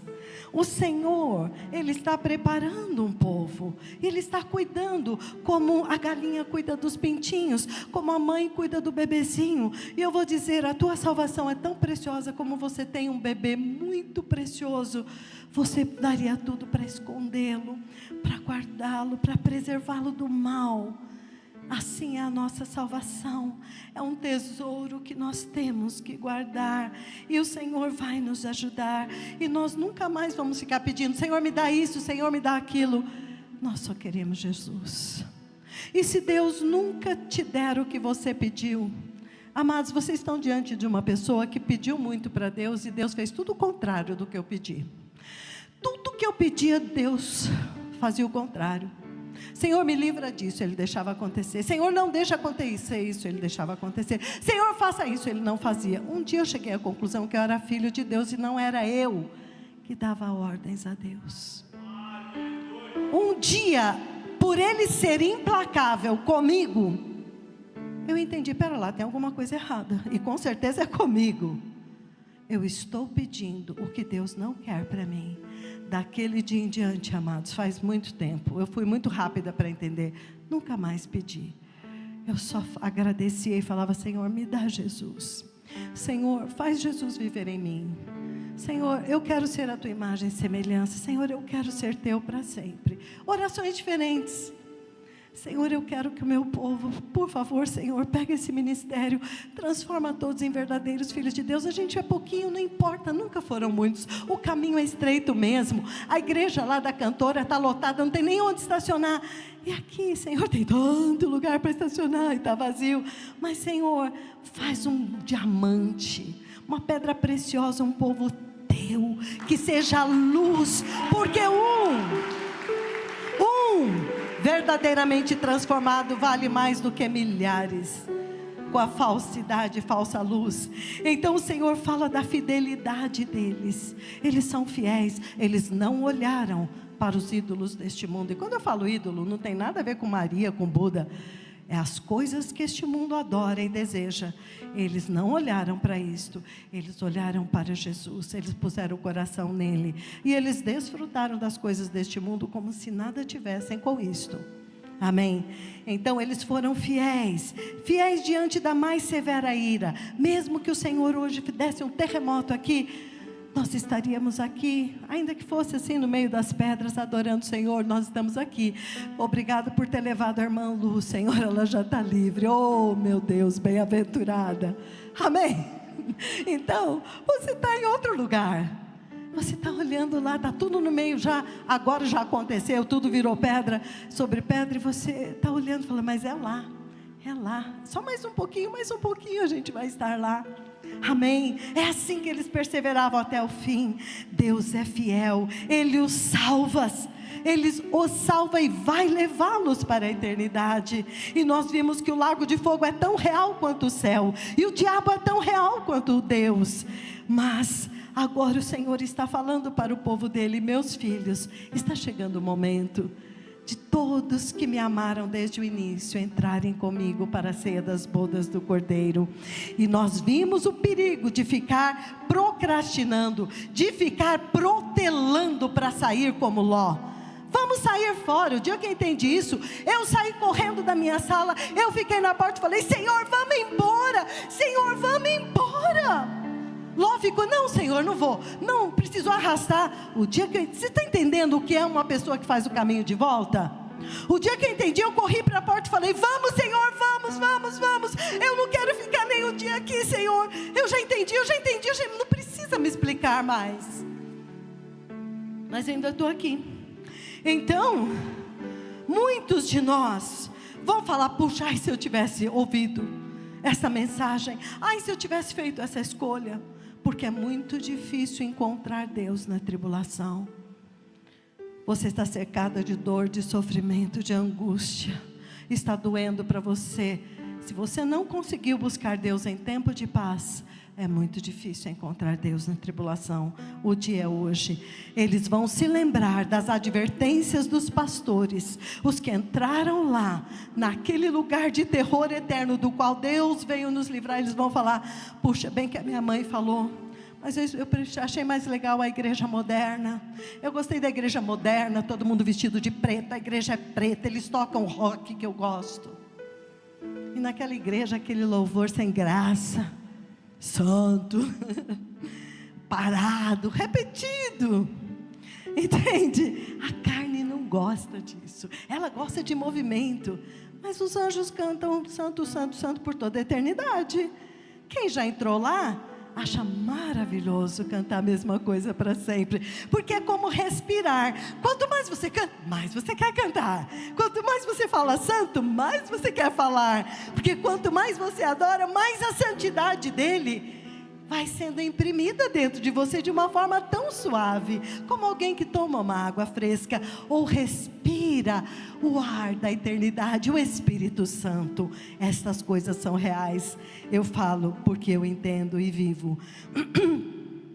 Speaker 2: O Senhor, Ele está preparando um povo, Ele está cuidando, como a galinha cuida dos pintinhos, como a mãe cuida do bebezinho. E eu vou dizer, a tua salvação é tão preciosa, como você tem um bebê muito precioso, você daria tudo para escondê-lo, para guardá-lo, para preservá-lo do mal. Assim é a nossa salvação, é um tesouro que nós temos que guardar, e o Senhor vai nos ajudar, e nós nunca mais vamos ficar pedindo, Senhor me dá isso, Senhor me dá aquilo. Nós só queremos Jesus. E se Deus nunca te der o que você pediu, amados, vocês estão diante de uma pessoa que pediu muito para Deus, e Deus fez tudo o contrário do que eu pedi. Tudo que eu pedia, Deus fazia o contrário. Senhor, me livra disso, Ele deixava acontecer. Senhor, não deixa acontecer isso, Ele deixava acontecer. Senhor, faça isso, Ele não fazia. Um dia eu cheguei à conclusão que eu era filho de Deus, e não era eu que dava ordens a Deus. Um dia, por Ele ser implacável comigo, eu entendi, pera lá, tem alguma coisa errada, e com certeza é comigo. Eu estou pedindo o que Deus não quer para mim. Daquele dia em diante, amados, faz muito tempo, eu fui muito rápida para entender, nunca mais pedi. Eu só agradecia e falava, Senhor, me dá Jesus. Senhor, faz Jesus viver em mim. Senhor, eu quero ser a tua imagem e semelhança. Senhor, eu quero ser teu para sempre. Orações diferentes. Senhor, eu quero que o meu povo, por favor, Senhor, pega esse ministério, transforma todos em verdadeiros filhos de Deus. A gente é pouquinho, não importa, nunca foram muitos, o caminho é estreito mesmo, a igreja lá da cantora está lotada, não tem nem onde estacionar, e aqui, Senhor, tem tanto lugar para estacionar e está vazio, mas Senhor, faz um diamante, uma pedra preciosa, um povo teu, que seja luz, porque verdadeiramente transformado vale mais do que milhares, com a falsidade, falsa luz. Então o Senhor fala da fidelidade deles, eles são fiéis, eles não olharam para os ídolos deste mundo. E quando eu falo ídolo, não tem nada a ver com Maria, com Buda, é as coisas que este mundo adora e deseja. Eles não olharam para isto, eles olharam para Jesus, eles puseram o coração nele, e eles desfrutaram das coisas deste mundo como se nada tivessem com isto. Amém? Então eles foram fiéis, fiéis diante da mais severa ira. Mesmo que o Senhor hoje desse um terremoto aqui, nós estaríamos aqui, ainda que fosse assim no meio das pedras, adorando o Senhor. Nós estamos aqui. Obrigado por ter levado a irmã Lu, Senhor, ela já está livre. Oh meu Deus, bem-aventurada. Amém? Então, você está em outro lugar, você está olhando lá, está tudo no meio já, agora já aconteceu, tudo virou pedra sobre pedra, e você está olhando e fala, mas é lá, só mais um pouquinho a gente vai estar lá. Amém? É assim que eles perseveravam até o fim. Deus é fiel, Ele os salva, e vai levá-los para a eternidade. E nós vimos que o lago de fogo é tão real quanto o céu, e o diabo é tão real quanto Deus. Mas agora o Senhor está falando para o povo dele, meus filhos, está chegando o momento de todos que me amaram desde o início entrarem comigo para a ceia das bodas do Cordeiro. E nós vimos o perigo de ficar procrastinando, de ficar protelando para sair como Ló. Vamos sair fora. O dia que eu entendi isso, eu saí correndo da minha sala, eu fiquei na porta e falei, Senhor, vamos embora, Senhor, vamos embora. Ló ficou, não Senhor, não vou, não, preciso arrastar. O dia que você está entendendo o que é uma pessoa que faz o caminho de volta? O dia que eu entendi, eu corri para a porta e falei, vamos Senhor, vamos, eu não quero ficar nem um dia aqui, Senhor, eu já entendi, não precisa me explicar mais, mas ainda estou aqui. Então, muitos de nós Vão falar: puxa, ai, se eu tivesse ouvido essa mensagem, ai, se eu tivesse feito essa escolha. Porque é muito difícil encontrar Deus na tribulação. Você está cercada de dor, de sofrimento, de angústia. Está doendo para você. Se você não conseguiu buscar Deus em tempo de paz, é muito difícil encontrar Deus na tribulação. O dia é hoje. Eles vão se lembrar das advertências dos pastores, os que entraram lá, naquele lugar de terror eterno, do qual Deus veio nos livrar. Eles vão falar: puxa, bem que a minha mãe falou, mas eu achei mais legal a igreja moderna. Eu gostei da igreja moderna, todo mundo vestido de preto, a igreja é preta, eles tocam rock que eu gosto. E naquela igreja, aquele louvor sem graça, santo, parado, repetido, entende? A carne não gosta disso, ela gosta de movimento, mas os anjos cantam santo, santo, santo por toda a eternidade. Quem já entrou lá, acha maravilhoso cantar a mesma coisa para sempre, porque é como respirar. Quanto mais você canta, mais você quer cantar. Quanto mais você fala santo, mais você quer falar, porque quanto mais você adora, mais a santidade dele vai sendo imprimida dentro de você de uma forma tão suave, como alguém que toma uma água fresca, ou respira o ar da eternidade, o Espírito Santo. Estas coisas são reais, eu falo porque eu entendo e vivo.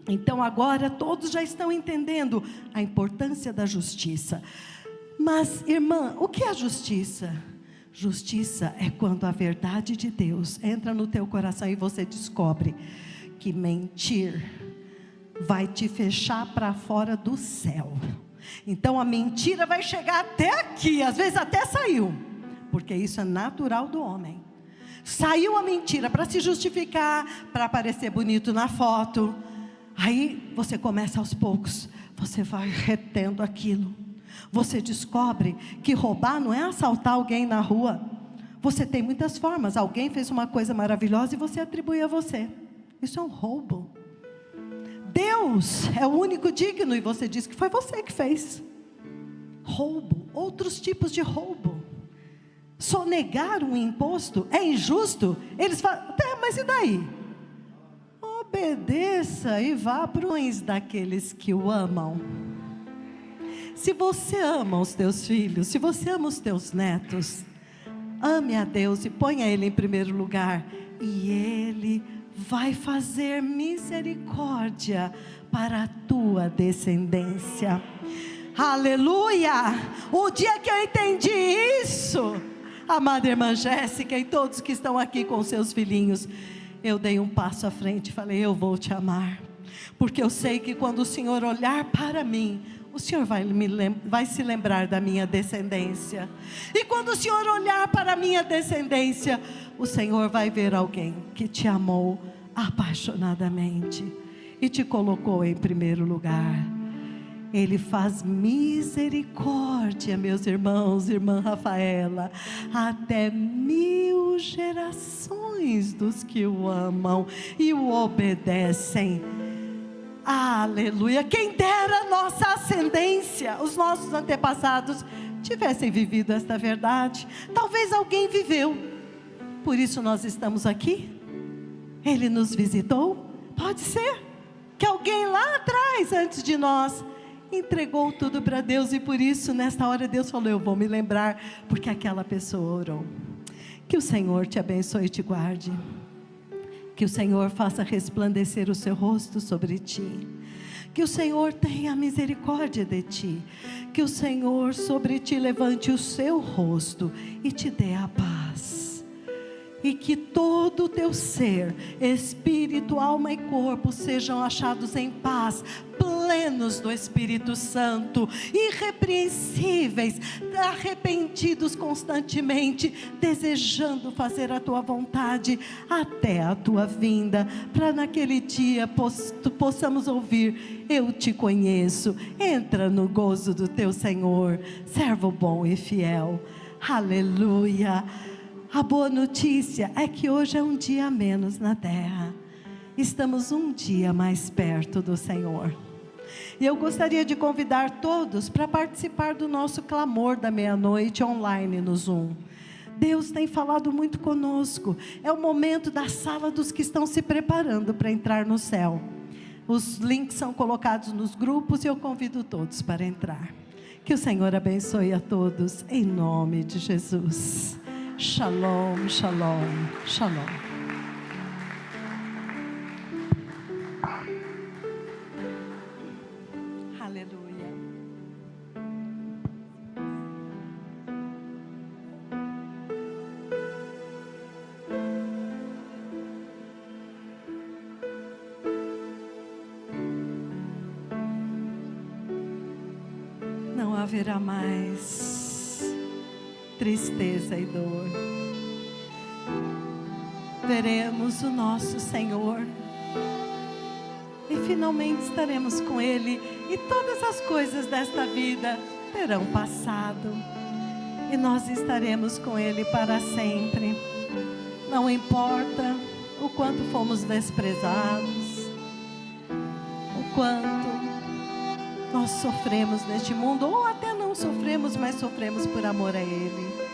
Speaker 2: Então agora todos já estão entendendo a importância da justiça. Mas irmã, o que é justiça? Justiça é quando a verdade de Deus entra no teu coração e você descobre que mentir vai te fechar para fora do céu. Então a mentira vai chegar até aqui, às vezes até saiu, porque isso é natural do homem. Saiu a mentira para se justificar, para aparecer bonito na foto. Aí você começa aos poucos, você vai retendo aquilo. Você descobre que roubar não é assaltar alguém na rua. Você tem muitas formas. Alguém fez uma coisa maravilhosa e você atribui a você. Isso é um roubo. Deus é o único digno e você diz que foi você que fez. Roubo, outros tipos de roubo. Sonegar um imposto é injusto. Eles falam: mas e daí? Obedeça e vá para os daqueles que o amam. Se você ama os teus filhos, se você ama os teus netos, ame a Deus e ponha Ele em primeiro lugar, e Ele vai fazer misericórdia para a tua descendência. Aleluia! O dia que eu entendi isso, amada irmã Jéssica e todos que estão aqui com seus filhinhos, eu dei um passo à frente e falei: eu vou te amar, porque eu sei que quando o Senhor olhar para mim, o Senhor vai se lembrar da minha descendência. E quando o Senhor olhar para a minha descendência, o Senhor vai ver alguém que te amou apaixonadamente e te colocou em primeiro lugar. Ele faz misericórdia, meus irmãos, irmã Rafaela, até 1000 gerações dos que o amam e o obedecem. Aleluia! Quem dera a nossa ascendência, os nossos antepassados tivessem vivido esta verdade. Talvez alguém viveu, por isso nós estamos aqui. Ele nos visitou. Pode ser que alguém lá atrás, antes de nós, entregou tudo para Deus, e por isso nesta hora Deus falou: eu vou me lembrar, porque aquela pessoa orou. Que o Senhor te abençoe e te guarde. Que o Senhor faça resplandecer o seu rosto sobre ti. Que o Senhor tenha misericórdia de ti. Que o Senhor sobre ti levante o seu rosto e te dê a paz. E que todo o teu ser, espírito, alma e corpo, sejam achados em paz, plenos do Espírito Santo, irrepreensíveis, arrependidos constantemente, desejando fazer a tua vontade até a tua vinda, para naquele dia possamos ouvir: eu te conheço, entra no gozo do teu Senhor, servo bom e fiel. Aleluia! A boa notícia é que hoje é um dia a menos na terra. Estamos um dia mais perto do Senhor. E eu gostaria de convidar todos para participar do nosso clamor da meia-noite online no Zoom. Deus tem falado muito conosco. É o momento da sala dos que estão se preparando para entrar no céu. Os links são colocados nos grupos e eu convido todos para entrar. Que o Senhor abençoe a todos, em nome de Jesus. Shalom, shalom, shalom. Aleluia. Não haverá mais tristeza e dor. Veremos o nosso Senhor e finalmente estaremos com Ele, e todas as coisas desta vida terão passado e nós estaremos com Ele para sempre. Não importa o quanto fomos desprezados, o quanto nós sofremos neste mundo, ou até não sofremos, mas sofremos por amor a Ele.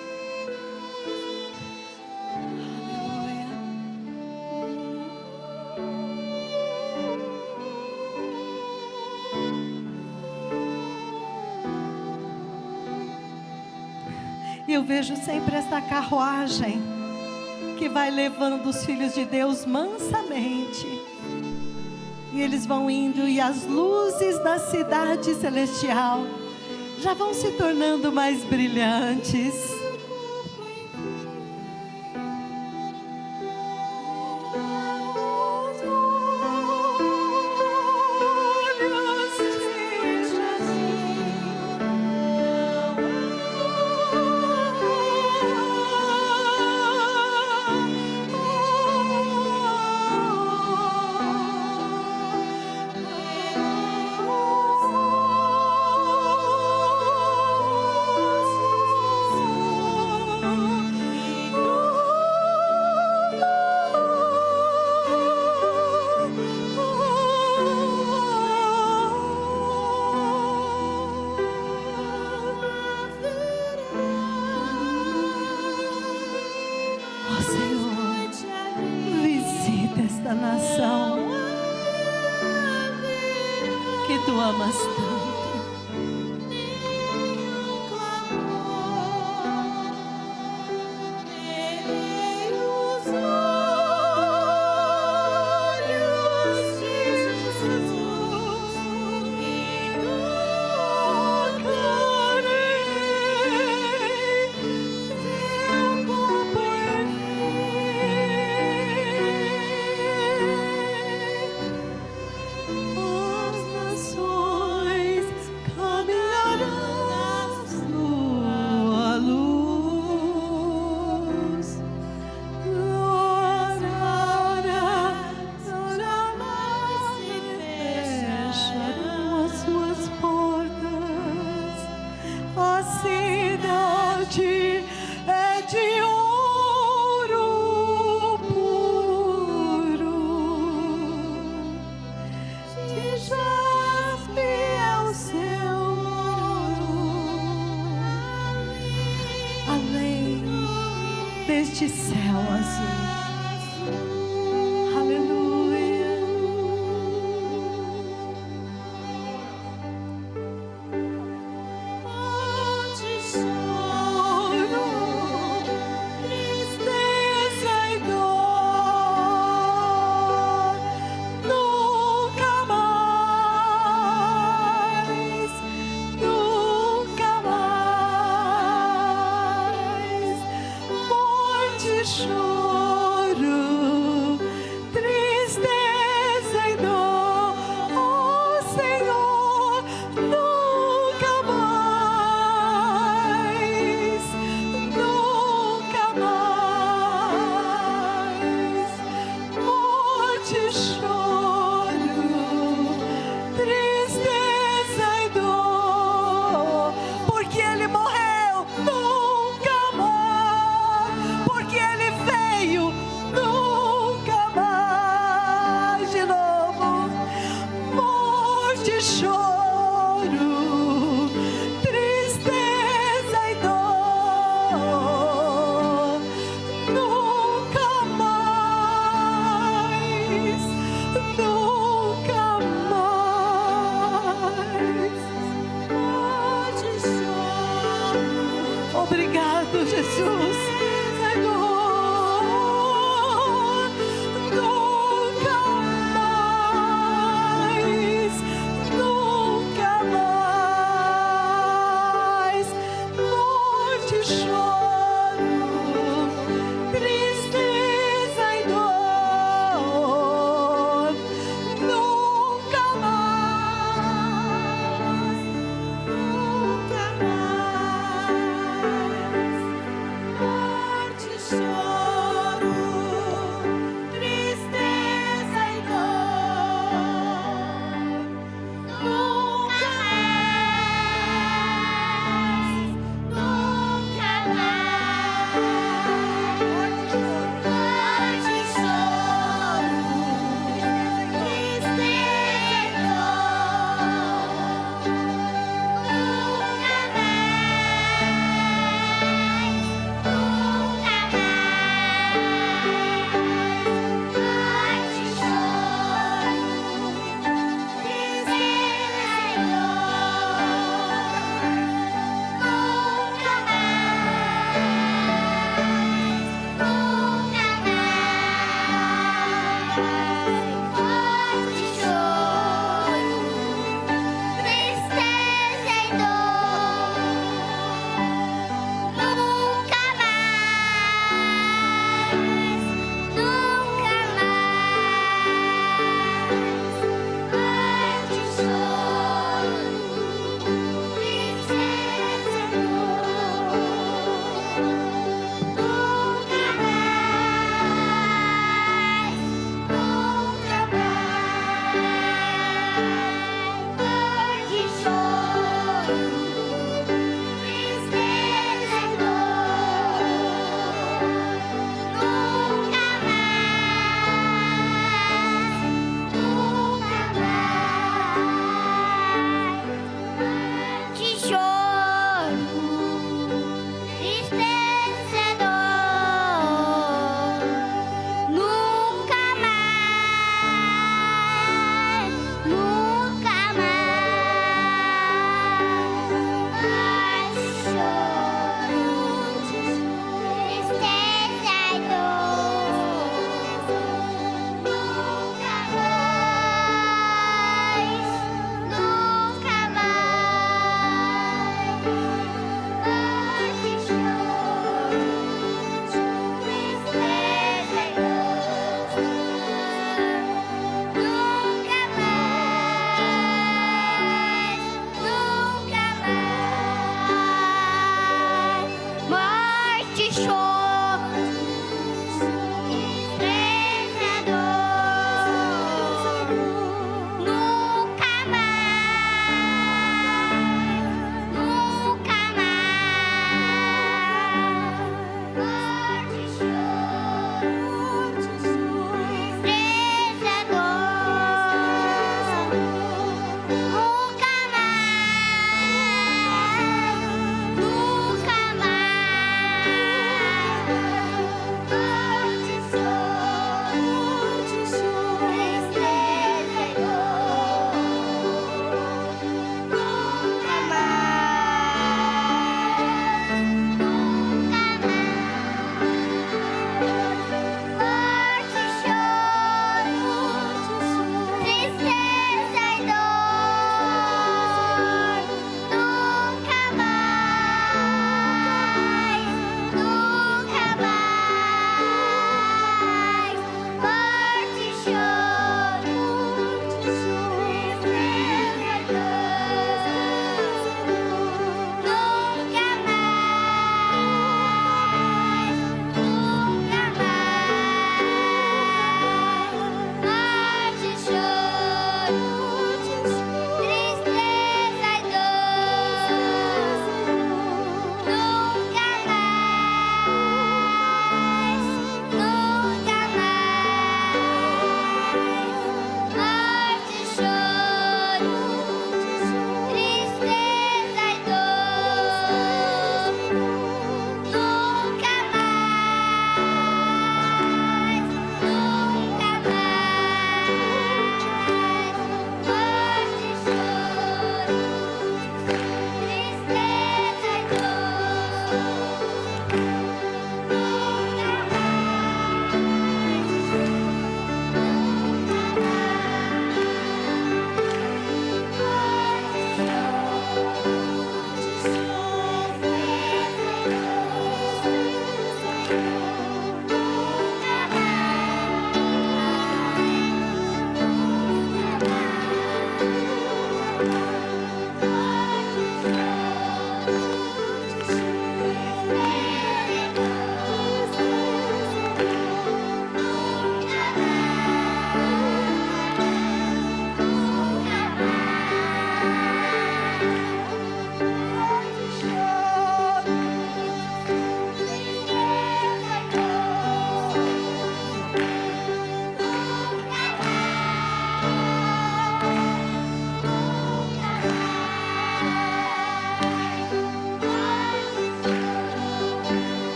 Speaker 2: E eu vejo sempre essa carruagem que vai levando os filhos de Deus mansamente. E eles vão indo, e as luzes da cidade celestial já vão se tornando mais brilhantes. Nação que tu amas tanto. Deste céu azul, aleluia. Onde choro, tristeza e dor, nunca mais, nunca mais. Choro. Jesus. Senhor, nunca mais, nunca mais, morte, choro, tristeza e dor, nunca mais, nunca mais.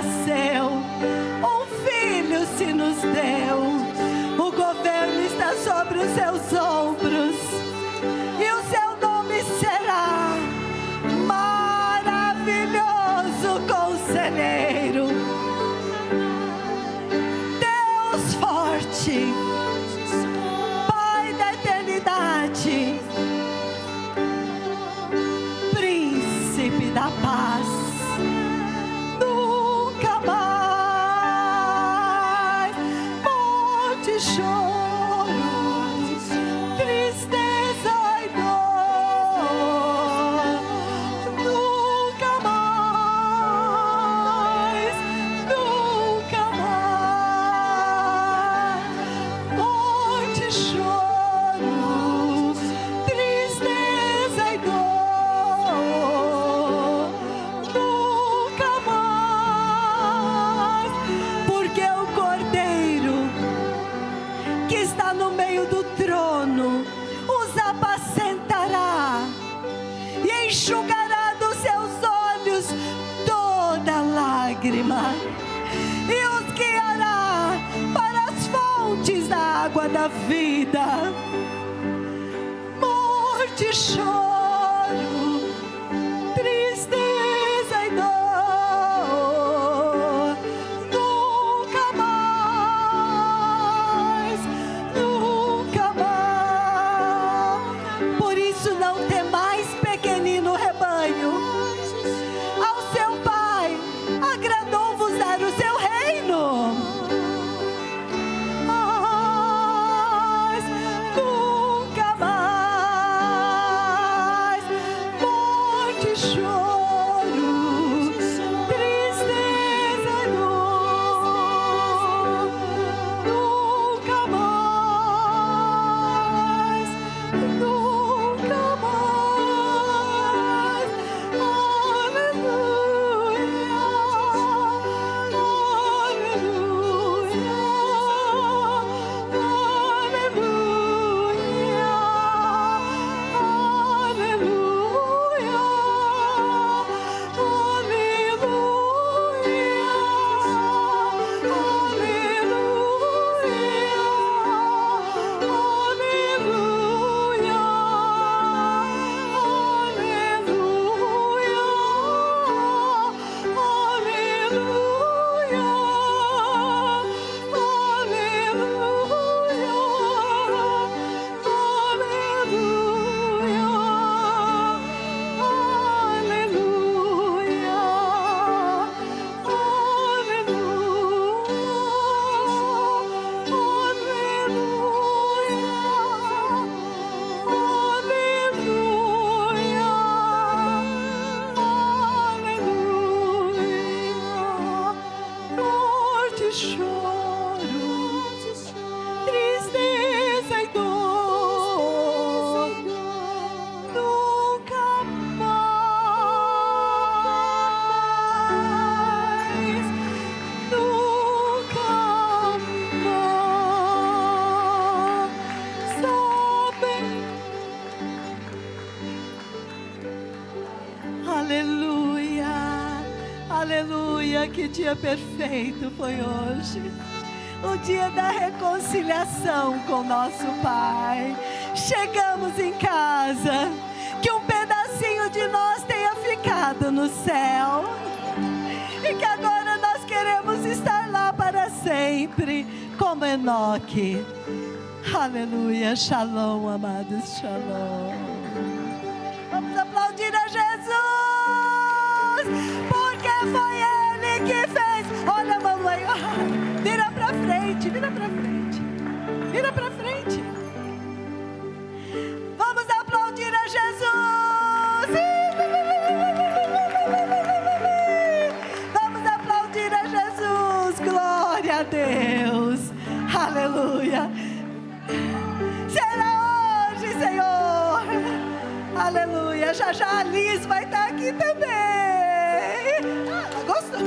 Speaker 2: nasceu, um filho se nos deu. O governo está sobre os seus ombros e o seu nome será Maravilhoso Conselheiro, Deus forte, Pai da eternidade, Príncipe da paz. Nunca mais morte, choro, tristeza e dor. Nunca mais morte, choro, tristeza e dor. Nunca mais, porque o Cordeiro que está no meio do trono os apacentará e enxugará dos seus olhos toda lágrima e os guiará para as fontes da água da vida. Morte, choro, tristeza e dor. Nunca mais, nunca mais. Por isso não temais, pequenino rebanho. Ao seu Pai agradou-vos dar o seu reino. Mas nunca mais morte, choro, tristeza e dor. Nunca mais, nunca mais. Aleluia, que dia perfeito foi hoje. O dia da reconciliação com nosso Pai. Chegamos em casa, que um pedacinho de nós tenha ficado no céu. E que agora nós queremos estar lá para sempre, como Enoque. Aleluia, shalom, amados, shalom. Vamos aplaudir a Jesus, porque foi Ele que fez. Olha, mamãe, vira pra frente, vira pra frente, vira pra frente. Vamos aplaudir a Jesus. Vamos aplaudir a Jesus, glória a Deus, aleluia. Será hoje, Senhor, aleluia. Já já a Liz vai estar aqui também. Gostou?